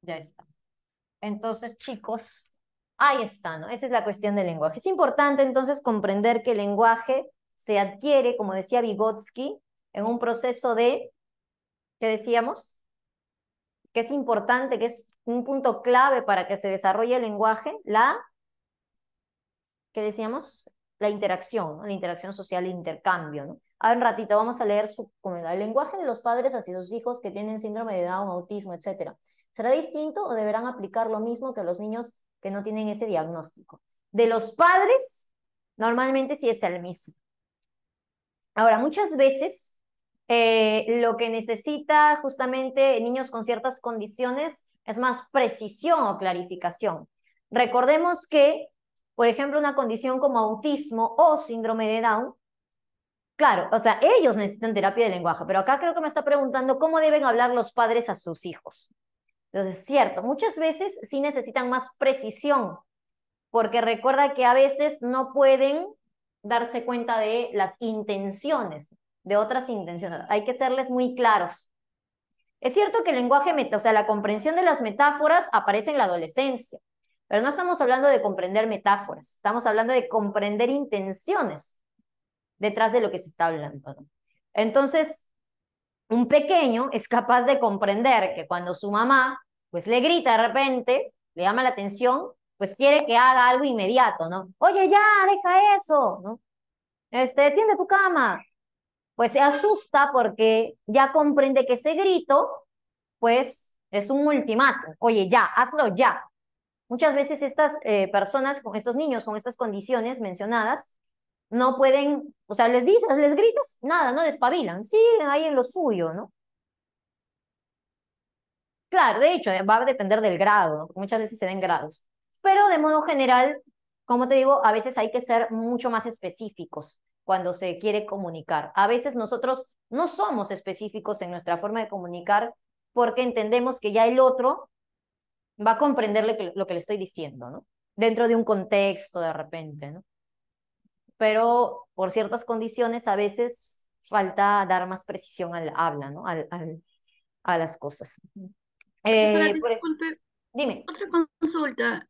ya está. Entonces, chicos, ahí está, ¿no? Esa es la cuestión del lenguaje. Es importante entonces comprender que el lenguaje se adquiere, como decía Vygotsky, en un proceso de, ¿qué decíamos? que es importante, que es un punto clave para que se desarrolle el lenguaje, ¿qué decíamos? La interacción, ¿no? La interacción social, el intercambio, ¿no? Ahora un ratito vamos a leer el lenguaje de los padres hacia sus hijos que tienen síndrome de Down, autismo, etcétera. ¿Será distinto o deberán aplicar lo mismo que los niños que no tienen ese diagnóstico? De los padres, normalmente sí es el mismo. Ahora, muchas veces lo que necesita justamente niños con ciertas condiciones es más precisión o clarificación. Recordemos que, por ejemplo, una condición como autismo o síndrome de Down, claro, o sea, ellos necesitan terapia de lenguaje, pero acá creo que me está preguntando cómo deben hablar los padres a sus hijos. Entonces, es cierto, muchas veces sí necesitan más precisión, porque recuerda que a veces no pueden darse cuenta de las intenciones, de otras intenciones. Hay que serles muy claros. Es cierto que el lenguaje, o sea, la comprensión de las metáforas aparece en la adolescencia, pero no estamos hablando de comprender metáforas, estamos hablando de comprender intenciones detrás de lo que se está hablando, ¿no? Entonces, un pequeño es capaz de comprender que cuando su mamá, pues le grita de repente, le llama la atención, pues quiere que haga algo inmediato, ¿no? Oye, ya, deja eso, ¿no? Tiende tu cama. Pues se asusta porque ya comprende que ese grito, pues, es un ultimátum. Oye, ya, hazlo ya. Muchas veces estas personas, con estos niños con estas condiciones mencionadas, no pueden, o sea, les dices, les gritas, nada, no despabilan, siguen ahí en lo suyo, ¿no? Claro, de hecho, va a depender del grado, ¿no? Porque muchas veces se den grados. Pero de modo general, como te digo, a veces hay que ser mucho más específicos cuando se quiere comunicar. A veces nosotros no somos específicos en nuestra forma de comunicar porque entendemos que ya el otro va a comprender lo que le estoy diciendo, ¿no? Dentro de un contexto de repente, ¿no? Pero por ciertas condiciones a veces falta dar más precisión al habla, ¿no? A las cosas. Profesora, Eh, por- disculpe, dime, otra consulta.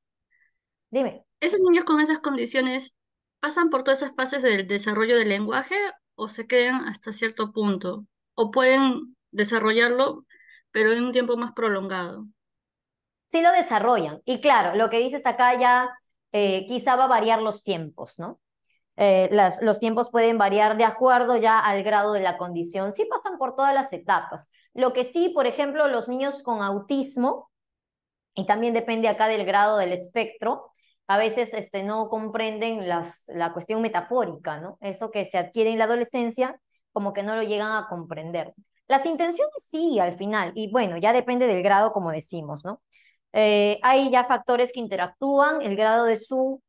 dime. ¿Esos niños con esas condiciones pasan por todas esas fases del desarrollo del lenguaje o se quedan hasta cierto punto? ¿O pueden desarrollarlo, pero en un tiempo más prolongado? Sí lo desarrollan. Y claro, lo que dices acá ya quizá va a variar los tiempos, ¿no? Los tiempos pueden variar de acuerdo ya al grado de la condición. Sí pasan por todas las etapas. Lo que sí, por ejemplo, los niños con autismo, y también depende acá del grado del espectro, a veces no comprenden la cuestión metafórica, ¿no? Eso que se adquiere en la adolescencia, como que no lo llegan a comprender. Las intenciones sí, al final, y bueno, ya depende del grado, como decimos, ¿no? Hay ya factores que interactúan, el grado de su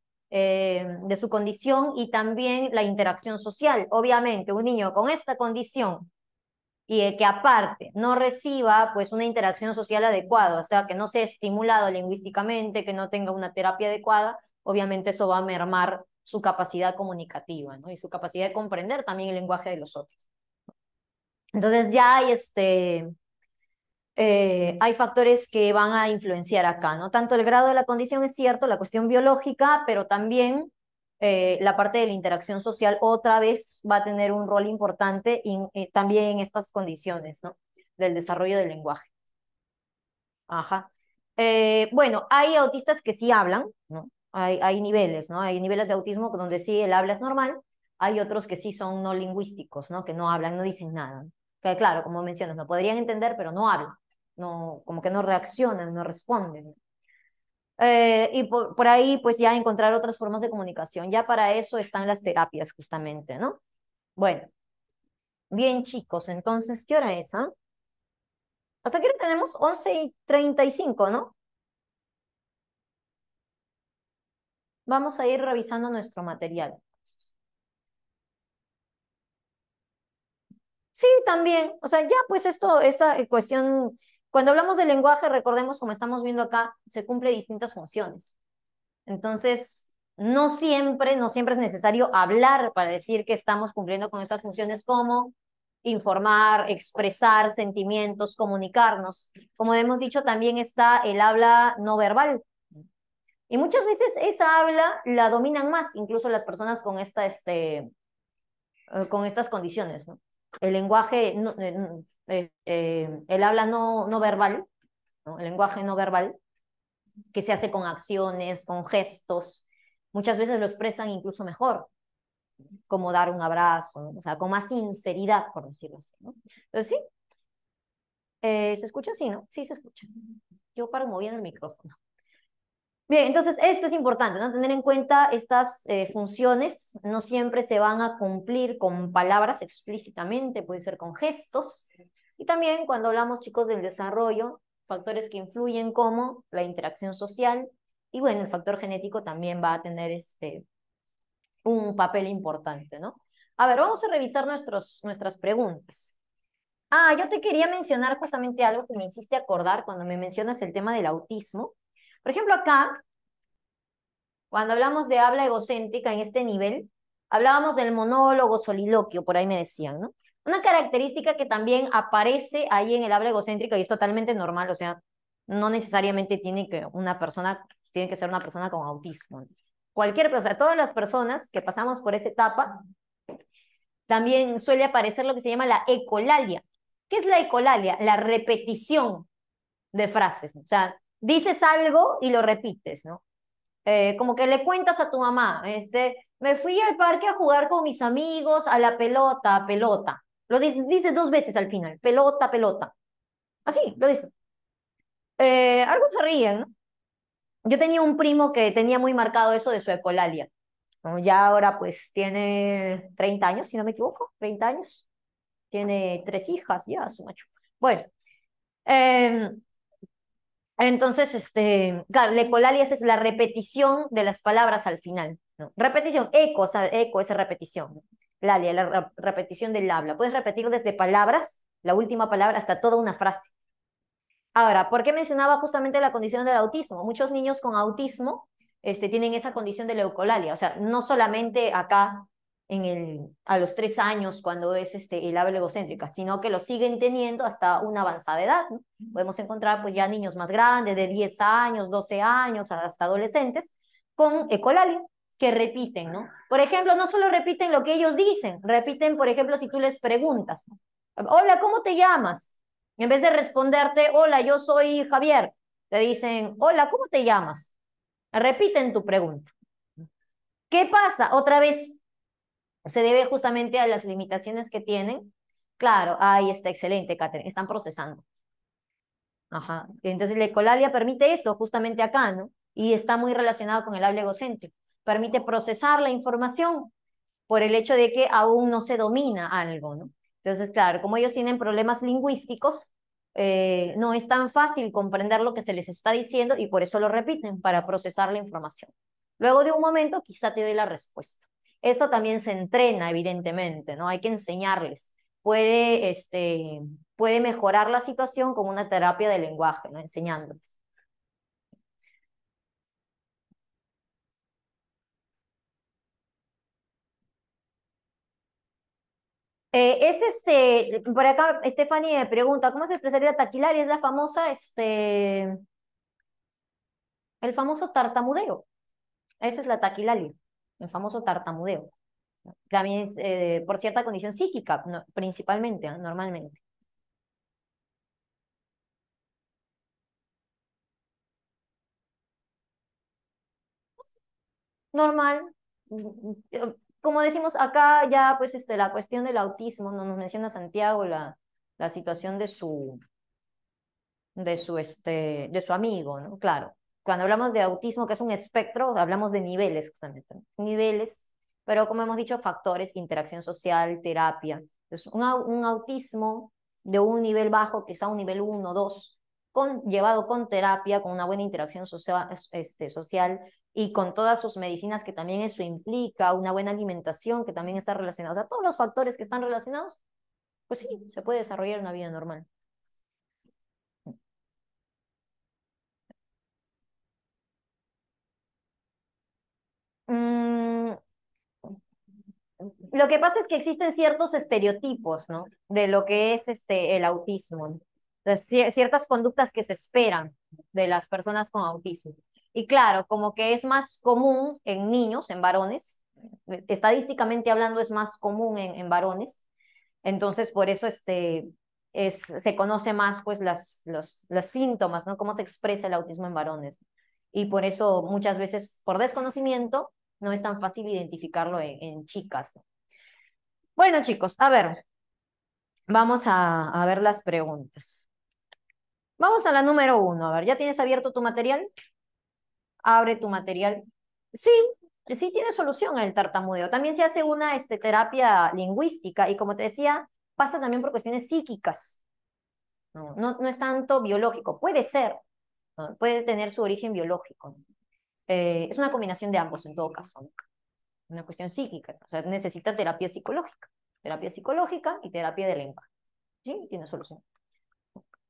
condición y también la interacción social. Obviamente, un niño con esta condición y que aparte no reciba pues una interacción social adecuada, o sea, que no sea estimulado lingüísticamente, que no tenga una terapia adecuada, obviamente eso va a mermar su capacidad comunicativa, ¿no? Y su capacidad de comprender también el lenguaje de los otros. Entonces ya hay factores que van a influenciar acá, ¿no? Tanto el grado de la condición es cierto, la cuestión biológica, pero también la parte de la interacción social otra vez va a tener un rol importante también en estas condiciones, ¿no? Del desarrollo del lenguaje. Ajá. Bueno, hay autistas que sí hablan, ¿no? Hay niveles, ¿no? Hay niveles de autismo donde sí el habla es normal, hay otros que sí son no lingüísticos, ¿no? Que no hablan, no dicen nada. Que claro, como mencionas, no podrían entender, pero no hablan, no, como que no reaccionan, no responden. Y por ahí, pues ya encontrar otras formas de comunicación. Ya para eso están las terapias, justamente, ¿no? Bueno, bien, chicos, entonces, ¿qué hora es, ah? ¿Hasta qué hora tenemos? 11:35, ¿no? Vamos a ir revisando nuestro material. Sí, también. O sea, ya pues esta cuestión, cuando hablamos de lenguaje, recordemos, como estamos viendo acá, se cumple distintas funciones. Entonces, no siempre es necesario hablar para decir que estamos cumpliendo con estas funciones como informar, expresar sentimientos, comunicarnos. Como hemos dicho, también está el habla no verbal. Y muchas veces esa habla la dominan más, incluso las personas con estas condiciones, ¿no? El lenguaje, el habla no verbal, ¿no? El lenguaje no verbal, que se hace con acciones, con gestos, muchas veces lo expresan incluso mejor, como dar un abrazo, ¿no? O sea, con más sinceridad, por decirlo así, ¿no? Entonces, sí, ¿se escucha? Sí, ¿no? Sí, se escucha. Yo paro moviendo el micrófono. Bien, entonces esto es importante, ¿no? Tener en cuenta estas funciones, no siempre se van a cumplir con palabras explícitamente, puede ser con gestos. Y también cuando hablamos, chicos, del desarrollo, factores que influyen como la interacción social, y bueno, el factor genético también va a tener un papel importante, ¿no? A ver, vamos a revisar nuestras preguntas. Ah, yo te quería mencionar justamente algo que me hiciste acordar cuando me mencionas el tema del autismo. Por ejemplo, acá, cuando hablamos de habla egocéntrica en este nivel, hablábamos del monólogo, soliloquio, por ahí me decían, ¿no? Una característica que también aparece ahí en el habla egocéntrica y es totalmente normal, o sea, no necesariamente tiene que ser una persona con autismo, ¿no? Cualquier persona, todas las personas que pasamos por esa etapa, también suele aparecer lo que se llama la ecolalia. ¿Qué es la ecolalia? La repetición de frases, ¿no? O sea, dices algo y lo repites, ¿no? Como que le cuentas a tu mamá, me fui al parque a jugar con mis amigos a la pelota, pelota. Lo dices dos veces al final, pelota, pelota. Así, lo dice. Algo se ríen, ¿no? Yo tenía un primo que tenía muy marcado eso de su ecolalia, ¿no? Ya ahora pues tiene 30 años, si no me equivoco, 30 años. Tiene 3 hijas ya, su macho. Bueno, eh, entonces, claro, la ecolalia es la repetición de las palabras al final, ¿no? Repetición, eco, o sea, eco es repetición, ¿no? Lalia, la repetición del habla. Puedes repetir desde palabras, la última palabra, hasta toda una frase. Ahora, ¿por qué mencionaba justamente la condición del autismo? Muchos niños con autismo tienen esa condición de la ecolalia, o sea, no solamente acá a los 3 años cuando es el habla egocéntrica, sino que lo siguen teniendo hasta una avanzada edad, ¿no? Podemos encontrar pues ya niños más grandes, de 10 años, 12 años, hasta adolescentes, con ecolalia, que repiten, ¿no? Por ejemplo, no solo repiten lo que ellos dicen, repiten, por ejemplo, si tú les preguntas, hola, ¿cómo te llamas? En vez de responderte, hola, yo soy Javier, te dicen, hola, ¿cómo te llamas? Repiten tu pregunta. ¿Qué pasa? Otra vez, se debe justamente a las limitaciones que tienen. Claro, ahí está, excelente, Catherine, están procesando. Ajá. Entonces, la ecolalia permite eso, justamente acá, ¿no? Y está muy relacionado con el habla egocéntrico. Permite procesar la información por el hecho de que aún no se domina algo, ¿no? Entonces, claro, como ellos tienen problemas lingüísticos, no es tan fácil comprender lo que se les está diciendo y por eso lo repiten, para procesar la información. Luego de un momento, quizá te dé la respuesta. Esto también se entrena, evidentemente, ¿no? Hay que enseñarles. Puede mejorar la situación como una terapia de lenguaje, ¿no? Enseñándoles. Por acá Stephanie me pregunta, ¿cómo se expresaría la taquilaria? Es la famosa, el famoso tartamudeo. Esa es la taquilalia, el famoso tartamudeo. También es por cierta condición psíquica, no, principalmente, ¿no? Normalmente. Normal. Como decimos acá, ya pues la cuestión del autismo, no nos menciona Santiago la situación de su amigo, ¿no? Claro, cuando hablamos de autismo, que es un espectro, hablamos de niveles justamente, ¿no? Niveles, pero como hemos dicho, factores, interacción social, terapia. Entonces, un autismo de un nivel bajo, quizá un nivel 1, 2, llevado con terapia, con una buena interacción social y con todas sus medicinas que también eso implica, una buena alimentación que también está relacionada, o sea, todos los factores que están relacionados, pues sí, se puede desarrollar una vida normal. Mm, Lo que pasa es que existen ciertos estereotipos, ¿no? De lo que es el autismo, ¿no? Entonces, ciertas conductas que se esperan de las personas con autismo. Y claro, como que es más común en niños, en varones, estadísticamente hablando es más común en varones, entonces por eso se conoce más pues los síntomas, ¿no? Cómo se expresa el autismo en varones. Y por eso muchas veces, por desconocimiento, no es tan fácil identificarlo en chicas. Bueno, chicos, a ver, vamos a ver las preguntas. Vamos a la número 1. A ver, ¿ya tienes abierto tu material? Abre tu material. Sí, sí tiene solución el tartamudeo. También se hace una terapia lingüística y como te decía, pasa también por cuestiones psíquicas. No es tanto biológico, puede ser, ¿no? Puede tener su origen biológico. Es una combinación de ambos en todo caso, ¿no? Una cuestión psíquica, o sea, necesita terapia psicológica y terapia de lengua. ¿Sí? Tiene solución.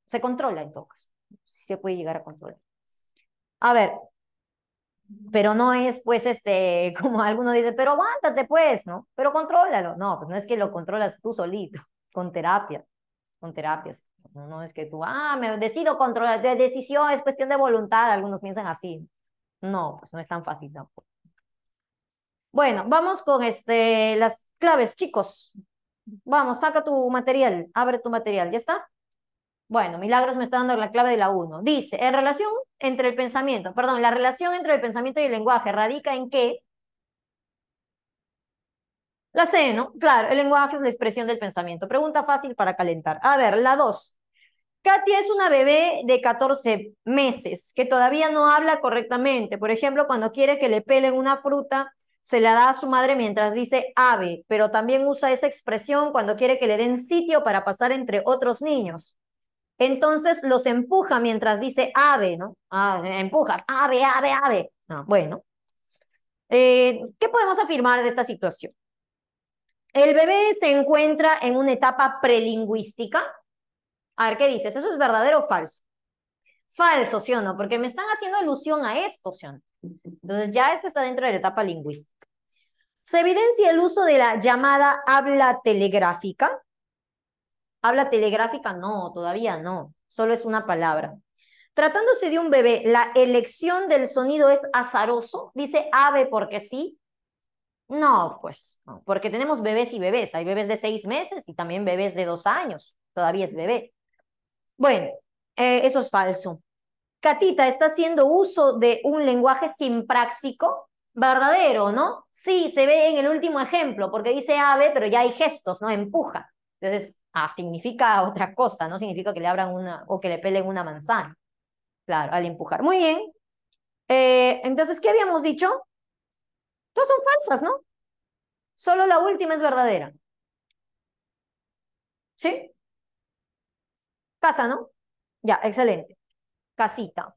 Se controla en todo caso, sí se puede llegar a controlar. A ver, pero no es pues como alguno dice, pero aguántate pues, ¿no? Pero contrólalo. No, pues no es que lo controlas tú solito, con terapia, con terapias. No es que tú, me decido controlar, de decisión es cuestión de voluntad, algunos piensan así. No, pues no es tan fácil tampoco. Bueno, vamos con las claves, chicos. Vamos, saca tu material, abre tu material, ¿ya está? Bueno, Milagros me está dando la clave de la 1. Dice, la relación entre el pensamiento y el lenguaje radica en que la C, ¿no? Claro, el lenguaje es la expresión del pensamiento. Pregunta fácil para calentar. A ver, la 2. Katia es una bebé de 14 meses que todavía no habla correctamente. Por ejemplo, cuando quiere que le pelen una fruta, se la da a su madre mientras dice ave, pero también usa esa expresión cuando quiere que le den sitio para pasar entre otros niños. Entonces los empuja mientras dice ave, ¿no? Empuja, ave, ave, ave. Bueno, ¿qué podemos afirmar de esta situación? El bebé se encuentra en una etapa prelingüística. A ver, ¿qué dices? ¿Eso es verdadero o falso? Falso, ¿sí o no? Porque me están haciendo alusión a esto, ¿sí o no? Entonces ya esto está dentro de la etapa lingüística. Se evidencia el uso de la llamada habla telegráfica. ¿Habla telegráfica? No, todavía no. Solo es una palabra. Tratándose de un bebé, ¿la elección del sonido es azaroso? ¿Dice ave porque sí? No, pues, no, porque tenemos bebés y bebés. Hay bebés de 6 meses y también bebés de 2 años. Todavía es bebé. Bueno, eso es falso. Catita está haciendo uso de un lenguaje simpráxico, verdadero, ¿no? Sí, se ve en el último ejemplo, porque dice ave, pero ya hay gestos, ¿no? Empuja. Entonces, significa otra cosa, no significa que le abran o que le pelen una manzana. Claro, al empujar. Muy bien. Entonces, ¿qué habíamos dicho? Todas son falsas, ¿no? Solo la última es verdadera. ¿Sí? Casa, ¿no? Ya, excelente. Casita.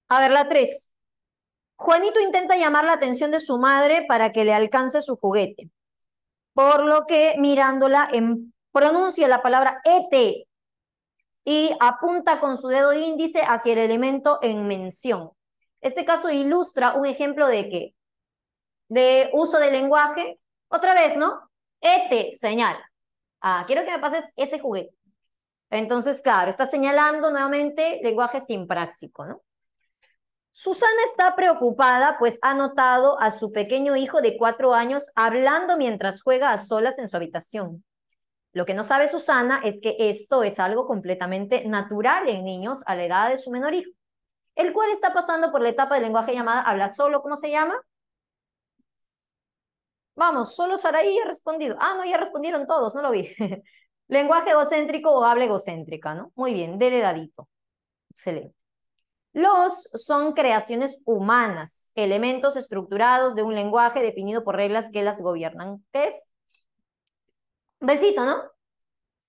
A ver, la 3. Juanito intenta llamar la atención de su madre para que le alcance su juguete, por lo que mirándola pronuncia la palabra ete y apunta con su dedo índice hacia el elemento en mención. Este caso ilustra un ejemplo de qué? De uso del lenguaje. Otra vez, ¿no? Ete, señala. Quiero que me pases ese juguete. Entonces, claro, está señalando nuevamente lenguaje simpráxico, ¿no? Susana está preocupada, pues ha notado a su pequeño hijo de 4 años hablando mientras juega a solas en su habitación. Lo que no sabe Susana es que esto es algo completamente natural en niños a la edad de su menor hijo, el cual está pasando por la etapa del lenguaje llamada habla solo. ¿Cómo se llama? Vamos, solo Saraí ha respondido. No, ya respondieron todos, no lo vi. Lenguaje egocéntrico o habla egocéntrica, ¿no? Muy bien, de dedadito. Excelente. Los son creaciones humanas, elementos estructurados de un lenguaje definido por reglas que las gobiernan. ¿Qué es? Besito, ¿no?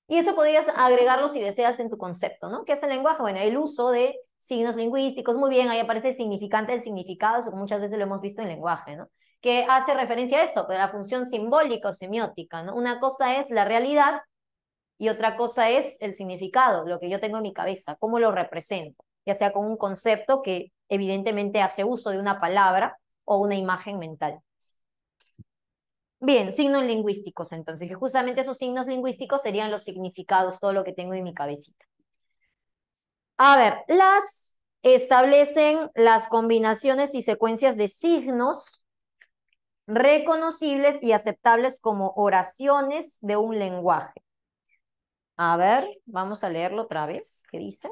Y eso podrías agregarlo si deseas en tu concepto, ¿no? ¿Qué es el lenguaje? Bueno, el uso de signos lingüísticos. Muy bien, ahí aparece el significante del significado, eso muchas veces lo hemos visto en lenguaje, ¿no? Que hace referencia a esto, pues la función simbólica o semiótica, ¿no? Una cosa es la realidad y otra cosa es el significado, lo que yo tengo en mi cabeza, cómo lo represento, ya sea con un concepto que evidentemente hace uso de una palabra o una imagen mental. Bien, signos lingüísticos entonces, que justamente esos signos lingüísticos serían los significados, todo lo que tengo en mi cabecita. A ver, establecen las combinaciones y secuencias de signos reconocibles y aceptables como oraciones de un lenguaje. A ver, vamos a leerlo otra vez. ¿Qué dice?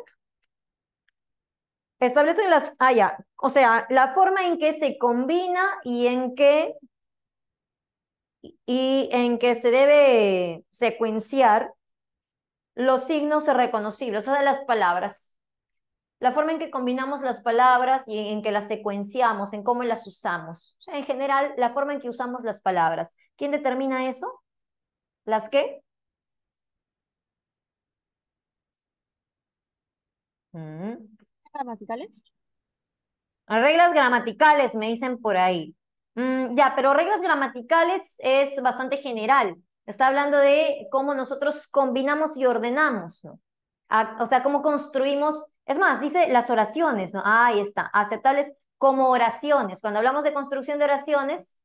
Establecen las... Ah, ya. O sea, la forma en que se combina y en que se debe secuenciar los signos reconocibles, o sea, las palabras. La forma en que combinamos las palabras y en que las secuenciamos, en cómo las usamos. O sea, en general, la forma en que usamos las palabras. ¿Quién determina eso? ¿Las qué? ¿Gramaticales? Reglas gramaticales, me dicen por ahí. Ya, pero reglas gramaticales es bastante general. Está hablando de cómo nosotros combinamos y ordenamos, ¿no? O sea, cómo construimos. Es más, dice las oraciones, ¿no? Ahí está. Aceptables como oraciones. Cuando hablamos de construcción de oraciones,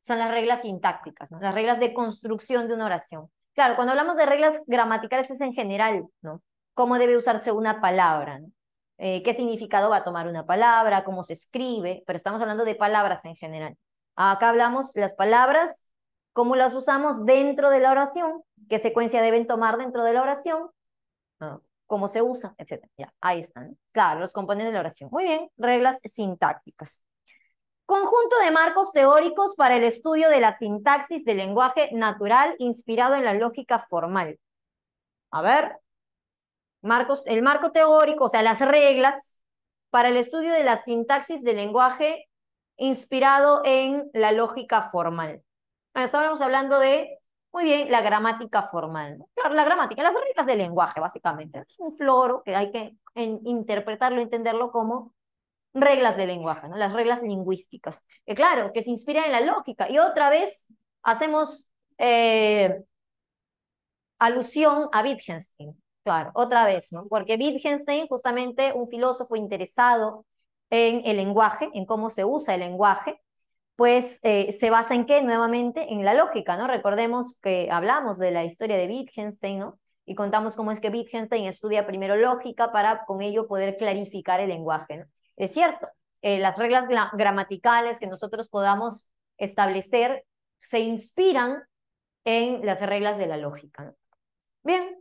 son las reglas sintácticas, ¿no? Las reglas de construcción de una oración. Claro, cuando hablamos de reglas gramaticales es en general, ¿no? Cómo debe usarse una palabra, ¿no? Qué significado va a tomar una palabra, cómo se escribe, pero estamos hablando de palabras en general. Acá hablamos las palabras, cómo las usamos dentro de la oración, qué secuencia deben tomar dentro de la oración, ¿no? Cómo se usa, etc. Ya, ahí están. Claro, los componentes de la oración. Muy bien, reglas sintácticas. Conjunto de marcos teóricos para el estudio de la sintaxis del lenguaje natural inspirado en la lógica formal. A ver, el marco teórico, o sea, las reglas para el estudio de la sintaxis del lenguaje inspirado en la lógica formal. Bueno, estábamos hablando de, muy bien, la gramática formal, ¿no? Claro, la gramática, las reglas del lenguaje, básicamente. Es un floro que hay que interpretarlo, entenderlo como reglas de lenguaje, ¿no? Las reglas lingüísticas. Que claro, que se inspiran en la lógica. Y otra vez hacemos alusión a Wittgenstein. Claro, otra vez, ¿no? Porque Wittgenstein, justamente un filósofo interesado en el lenguaje, en cómo se usa el lenguaje, pues se basa en qué, nuevamente, en la lógica, ¿no? Recordemos que hablamos de la historia de Wittgenstein, ¿no? Y contamos cómo es que Wittgenstein estudia primero lógica para con ello poder clarificar el lenguaje, ¿no? Es cierto, las reglas gramaticales que nosotros podamos establecer se inspiran en las reglas de la lógica, ¿no? Bien,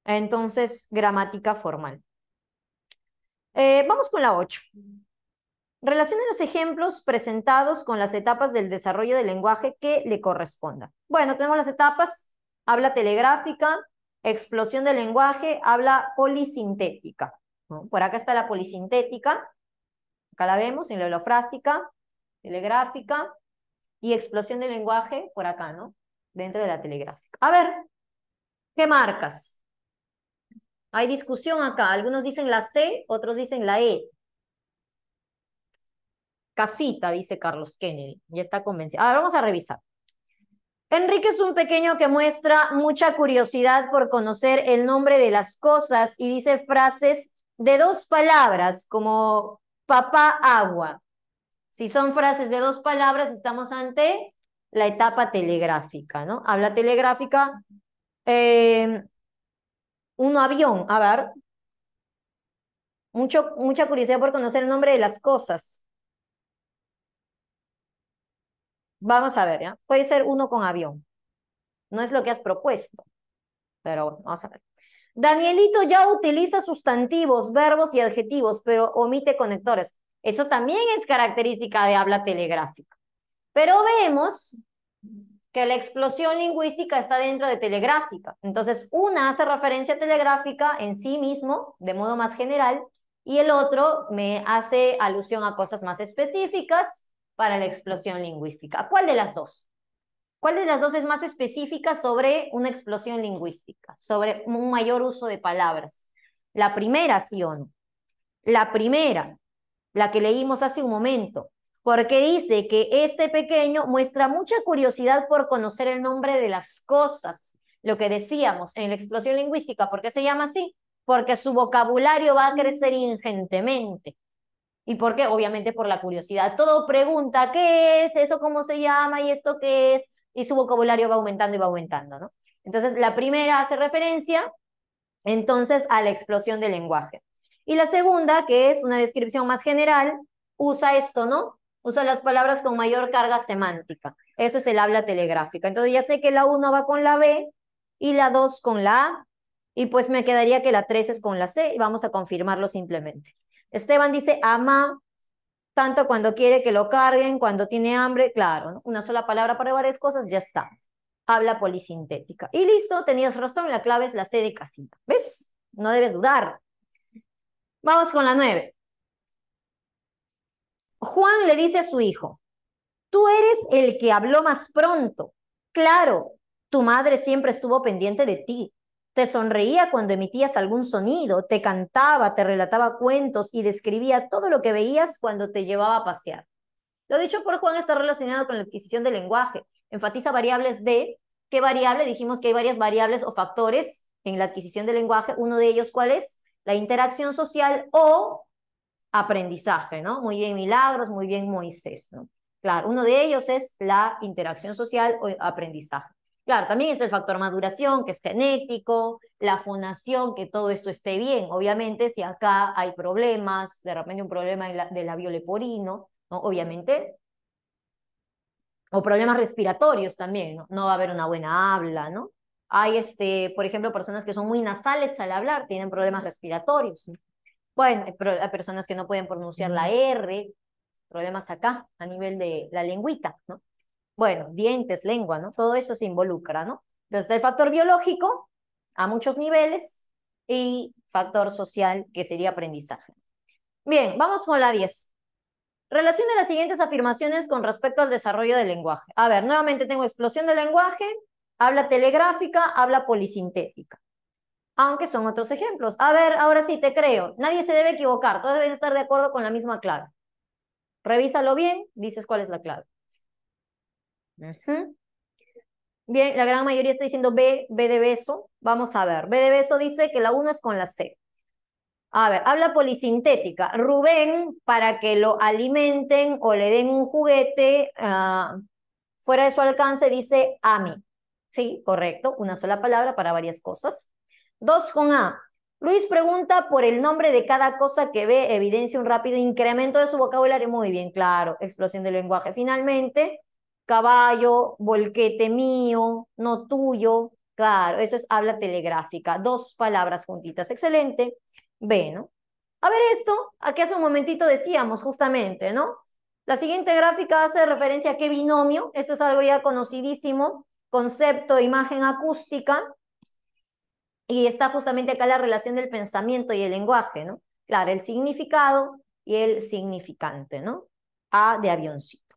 entonces, gramática formal. Vamos con la 8. Relacione los ejemplos presentados con las etapas del desarrollo del lenguaje que le correspondan. Bueno, tenemos las etapas: habla telegráfica, explosión del lenguaje, habla polisintética, ¿no? Por acá está la polisintética, acá la vemos, en la holofrásica, telegráfica y explosión del lenguaje por acá, ¿no? Dentro de la telegráfica. A ver, ¿qué marcas? Hay discusión acá, algunos dicen la C, otros dicen la E. Casita, dice Carlos Kennedy, ya está convencido. Ahora vamos a revisar. Enrique es un pequeño que muestra mucha curiosidad por conocer el nombre de las cosas y dice frases de 2 palabras, como papá, agua. Si son frases de 2 palabras, estamos ante la etapa telegráfica, ¿no? Habla telegráfica, un avión, a ver. Mucha curiosidad por conocer el nombre de las cosas. Vamos a ver, ¿ya? Puede ser uno con avión. No es lo que has propuesto, pero bueno, vamos a ver. Danielito ya utiliza sustantivos, verbos y adjetivos, pero omite conectores. Eso también es característica de habla telegráfica. Pero vemos que la explosión lingüística está dentro de telegráfica. Entonces, una hace referencia a telegráfica en sí mismo, de modo más general, y el otro me hace alusión a cosas más específicas para la explosión lingüística. ¿Cuál de las dos? ¿Cuál de las dos es más específica sobre una explosión lingüística, sobre un mayor uso de palabras? La primera, ¿sí o no? La primera, la que leímos hace un momento, porque dice que este pequeño muestra mucha curiosidad por conocer el nombre de las cosas. Lo que decíamos en la explosión lingüística, ¿por qué se llama así? Porque su vocabulario va a crecer ingentemente. ¿Y por qué? Obviamente por la curiosidad. Todo pregunta, ¿qué es? ¿Eso cómo se llama? ¿Y esto qué es? Y su vocabulario va aumentando y va aumentando, ¿no? Entonces, la primera hace referencia, entonces, a la explosión del lenguaje. Y la segunda, que es una descripción más general, usa esto, ¿no? Usa las palabras con mayor carga semántica. Eso es el habla telegráfica. Entonces ya sé que la 1 va con la B y la 2 con la A. Y pues me quedaría que la 3 es con la C y vamos a confirmarlo simplemente. Esteban dice ama tanto cuando quiere que lo carguen, cuando tiene hambre, claro, ¿no? Una sola palabra para varias cosas, ya está. Habla polisintética. Y listo, tenías razón, la clave es la C de casita. ¿Ves? No debes dudar. Vamos con la 9. Juan le dice a su hijo, tú eres el que habló más pronto. Claro, tu madre siempre estuvo pendiente de ti. Te sonreía cuando emitías algún sonido, te cantaba, te relataba cuentos y describía todo lo que veías cuando te llevaba a pasear. Lo dicho por Juan está relacionado con la adquisición del lenguaje. Enfatiza variables de, ¿qué variable? Dijimos que hay varias variables o factores en la adquisición del lenguaje. Uno de ellos, ¿cuál es? La interacción social o aprendizaje, ¿no? Muy bien Milagros, muy bien Moisés, ¿no? Claro, uno de ellos es la interacción social o aprendizaje. Claro, también está el factor maduración, que es genético, la fonación, que todo esto esté bien. Obviamente, si acá hay problemas, de repente un problema de labio leporino, ¿no? Obviamente, o problemas respiratorios también, ¿no? No va a haber una buena habla, ¿no? Hay, por ejemplo, personas que son muy nasales al hablar, tienen problemas respiratorios, ¿no? Bueno, hay personas que no pueden pronunciar la R, problemas acá, a nivel de la lengüita, ¿no? Bueno, dientes, lengua, ¿no? Todo eso se involucra, ¿no? Entonces está el factor biológico a muchos niveles y factor social, que sería aprendizaje. Bien, vamos con la 10. Relaciona las siguientes afirmaciones con respecto al desarrollo del lenguaje. A ver, nuevamente tengo explosión del lenguaje, habla telegráfica, habla polisintética. Aunque son otros ejemplos. A ver, ahora sí te creo. Nadie se debe equivocar. Todos deben estar de acuerdo con la misma clave. Revísalo bien, dices cuál es la clave. Bien, la gran mayoría está diciendo B, B de beso. Vamos a ver. B de beso dice que la 1 es con la C. A ver, habla polisintética. Rubén, para que lo alimenten o le den un juguete fuera de su alcance, dice AMI. Sí, correcto. Una sola palabra para varias cosas. 2 con A. Luis pregunta por el nombre de cada cosa que ve, evidencia un rápido incremento de su vocabulario. Muy bien, claro. Explosión del lenguaje. Finalmente, caballo, volquete mío, no tuyo. Claro, eso es habla telegráfica. 2 palabras juntitas. Excelente. B, ¿no? A ver esto, aquí hace un momentito decíamos justamente, ¿no? La siguiente gráfica hace referencia a qué binomio. Esto es algo ya conocidísimo. Concepto, imagen acústica. Y está justamente acá la relación del pensamiento y el lenguaje, ¿no? Claro, el significado y el significante, ¿no? A de avioncito.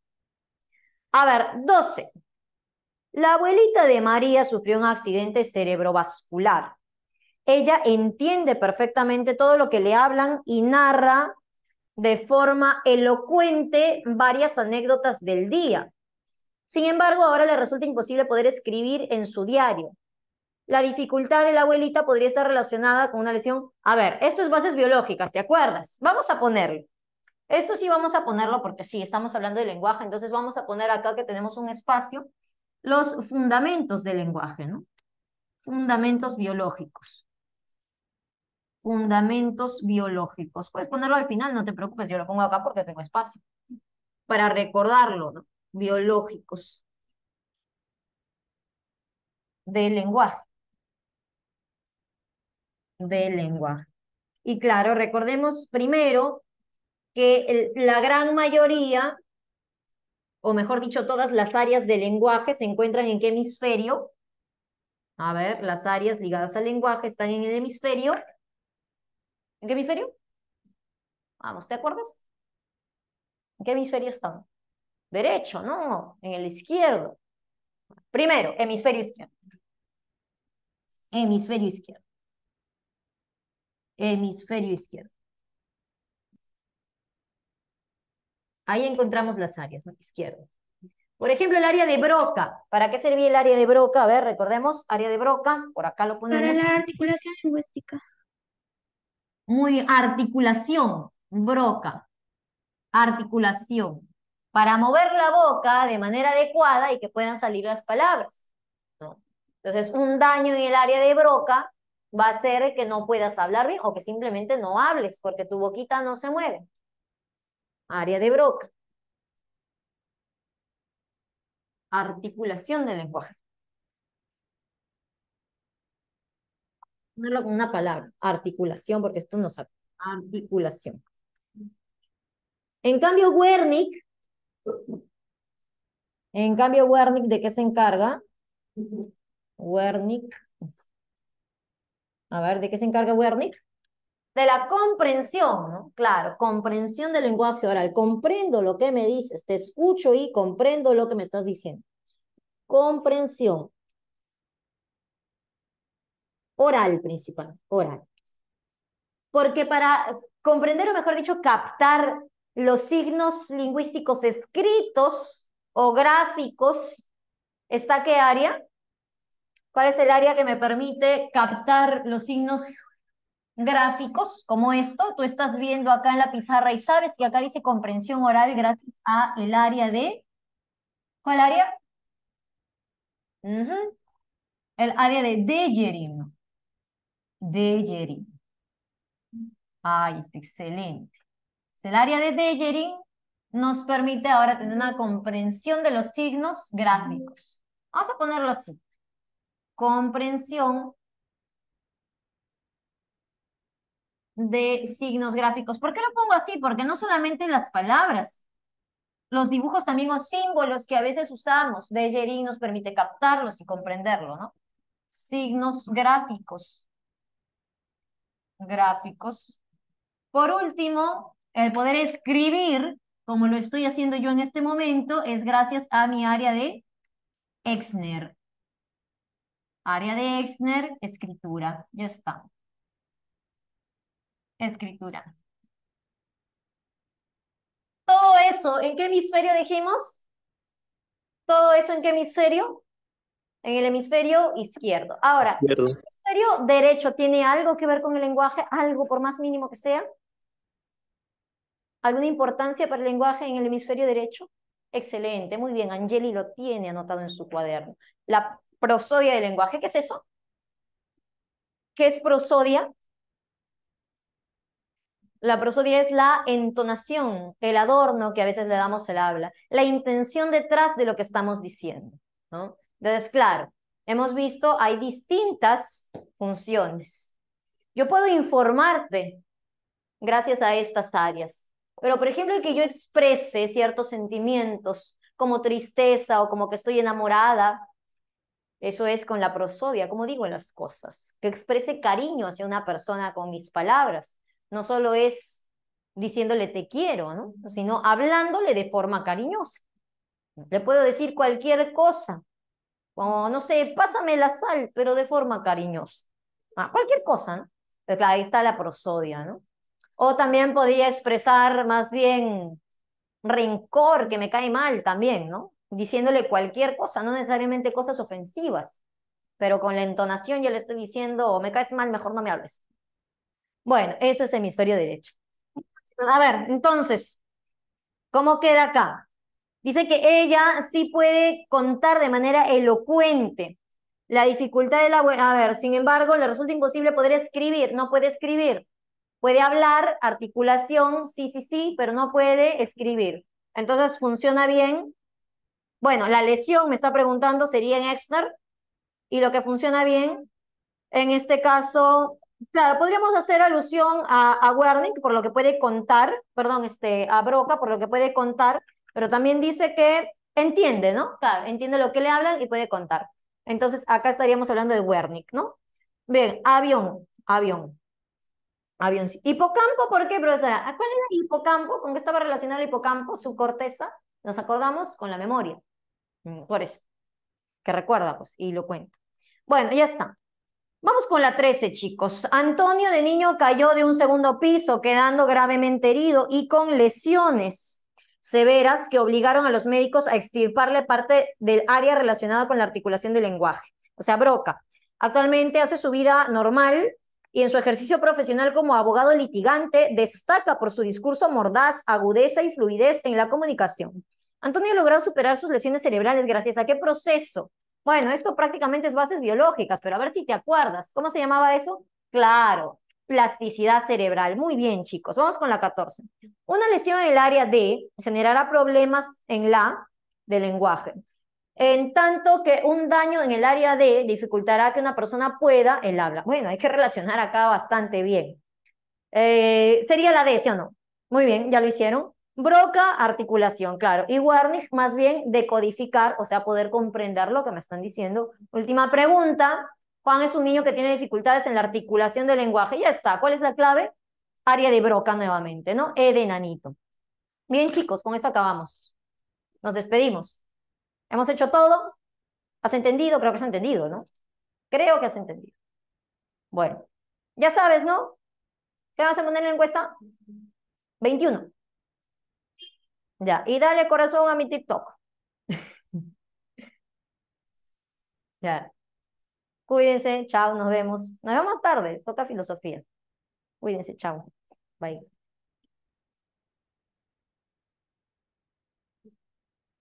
A ver, 12. La abuelita de María sufrió un accidente cerebrovascular. Ella entiende perfectamente todo lo que le hablan y narra de forma elocuente varias anécdotas del día. Sin embargo, ahora le resulta imposible poder escribir en su diario. La dificultad de la abuelita podría estar relacionada con una lesión. A ver, esto es bases biológicas, ¿te acuerdas? Vamos a ponerlo. Esto sí vamos a ponerlo porque sí, estamos hablando de lenguaje, entonces vamos a poner acá que tenemos un espacio, los fundamentos del lenguaje, ¿no? Fundamentos biológicos. Fundamentos biológicos. Puedes ponerlo al final, no te preocupes, yo lo pongo acá porque tengo espacio. Para recordarlo, ¿no? Biológicos del lenguaje. Del lenguaje. Y claro, recordemos primero que la gran mayoría, o mejor dicho, todas las áreas del lenguaje se encuentran en qué hemisferio. A ver, las áreas ligadas al lenguaje están en el hemisferio. ¿En qué hemisferio? Vamos, ¿te acuerdas? ¿En qué hemisferio están? Derecho, no, en el izquierdo. Primero, hemisferio izquierdo. Hemisferio izquierdo. Hemisferio izquierdo. Ahí encontramos las áreas, ¿no? Izquierdo. Por ejemplo, el área de Broca. ¿Para qué servía el área de Broca? A ver, recordemos, área de Broca, por acá lo ponemos. Para la articulación lingüística. Muy bien, articulación, Broca, articulación. Para mover la boca de manera adecuada y que puedan salir las palabras, ¿no? Entonces, un daño en el área de Broca va a hacer que no puedas hablar bien o que simplemente no hables porque tu boquita no se mueve. Área de Broca. Articulación del lenguaje. Ponerlo con una palabra. Articulación, porque esto no sabe. Articulación. En cambio, Wernicke, ¿de qué se encarga? Wernicke. A ver, ¿de qué se encarga Wernicke? De la comprensión, ¿no? Claro, comprensión del lenguaje oral. Comprendo lo que me dices, te escucho y comprendo lo que me estás diciendo. Comprensión. Oral principal, oral. Porque para comprender, o mejor dicho, captar los signos lingüísticos escritos o gráficos, ¿está qué área? ¿Cuál es el área que me permite captar los signos gráficos como esto? Tú estás viendo acá en la pizarra y sabes que acá dice comprensión oral gracias a el área de... ¿Cuál área? El área de Dejerim. Dejerim. Ahí está, excelente. El área de Dejerim nos permite ahora tener una comprensión de los signos gráficos. Vamos a ponerlo así. Comprensión de signos gráficos. ¿Por qué lo pongo así? Porque no solamente las palabras, los dibujos también o símbolos que a veces usamos de Dejerim nos permite captarlos y comprenderlo, ¿no? Signos gráficos. Gráficos. Por último, el poder escribir, como lo estoy haciendo yo en este momento, es gracias a mi área de Exner. Área de Exner, escritura. Ya está. Escritura. Todo eso, ¿en qué hemisferio dijimos? Todo eso, ¿en qué hemisferio? En el hemisferio izquierdo. Ahora, ¿el Izquierdo. hemisferio derecho tiene algo que ver con el lenguaje? ¿Algo, por más mínimo que sea? ¿Alguna importancia para el lenguaje en el hemisferio derecho? Excelente, muy bien. Angeli lo tiene anotado en su cuaderno. La prosodia del lenguaje, ¿qué es eso? ¿Qué es prosodia? La prosodia es la entonación, el adorno que a veces le damos al habla, la intención detrás de lo que estamos diciendo, ¿no? Entonces, claro, hemos visto, hay distintas funciones. Yo puedo informarte gracias a estas áreas, pero por ejemplo, el que yo exprese ciertos sentimientos como tristeza o como que estoy enamorada, eso es con la prosodia, como digo las cosas, que exprese cariño hacia una persona con mis palabras. No solo es diciéndole te quiero, ¿no? Sino hablándole de forma cariñosa. Le puedo decir cualquier cosa, como, no sé, pásame la sal, pero de forma cariñosa. Cualquier cosa, ¿no? Pero claro, ahí está la prosodia, ¿no? O también podría expresar más bien rencor, que me cae mal también, ¿no? Diciéndole cualquier cosa, no necesariamente cosas ofensivas, pero con la entonación ya le estoy diciendo, o me caes mal, mejor no me hables. Bueno, eso es hemisferio derecho. A ver, entonces, ¿cómo queda acá? Dice que ella sí puede contar de manera elocuente. La dificultad de la... A ver, sin embargo, le resulta imposible poder escribir. No puede escribir. Puede hablar, articulación, sí, sí, sí, pero no puede escribir. Entonces, ¿funciona bien? Bueno, la lesión, me está preguntando, sería en Exner. Y lo que funciona bien, en este caso, claro, podríamos hacer alusión a Wernicke por lo que puede contar, perdón, a Broca por lo que puede contar, pero también dice que entiende, ¿no? Claro, entiende lo que le hablan y puede contar. Entonces, acá estaríamos hablando de Wernicke, ¿no? Bien, avión. Sí. Hipocampo, ¿por qué, profesora? ¿A cuál era el hipocampo? ¿Con qué estaba relacionado el hipocampo? Su corteza. Nos acordamos con la memoria. Por eso. Que recuerda, pues, y lo cuento. Bueno, ya está. Vamos con la 13, chicos. Antonio de niño cayó de un segundo piso, quedando gravemente herido y con lesiones severas que obligaron a los médicos a extirparle parte del área relacionada con la articulación del lenguaje. O sea, Broca. Actualmente hace su vida normal y en su ejercicio profesional como abogado litigante destaca por su discurso mordaz, agudeza y fluidez en la comunicación. Antonio ha logrado superar sus lesiones cerebrales gracias a qué proceso. Bueno, esto prácticamente es bases biológicas, pero a ver si te acuerdas. ¿Cómo se llamaba eso? Claro, plasticidad cerebral. Muy bien, chicos. Vamos con la 14. Una lesión en el área D generará problemas en la del lenguaje. En tanto que un daño en el área D dificultará que una persona pueda el habla. Bueno, hay que relacionar acá bastante bien. Sería la D, ¿sí o no? Muy bien, ya lo hicieron. Broca, articulación, claro. Y Wernicke, más bien, decodificar, o sea, poder comprender lo que me están diciendo. Última pregunta. Juan es un niño que tiene dificultades en la articulación del lenguaje. Ya está. ¿Cuál es la clave? Área de Broca nuevamente, ¿no? E de nanito. Bien, chicos, con esto acabamos. Nos despedimos. ¿Hemos hecho todo? ¿Has entendido? Creo que has entendido, ¿no? Creo que has entendido. Bueno, ya sabes, ¿no? ¿Qué vas a poner en la encuesta? 21. Ya, y dale corazón a mi TikTok. Ya. Cuídense, chao, nos vemos. Nos vemos más tarde, toca filosofía. Cuídense, chao. Bye.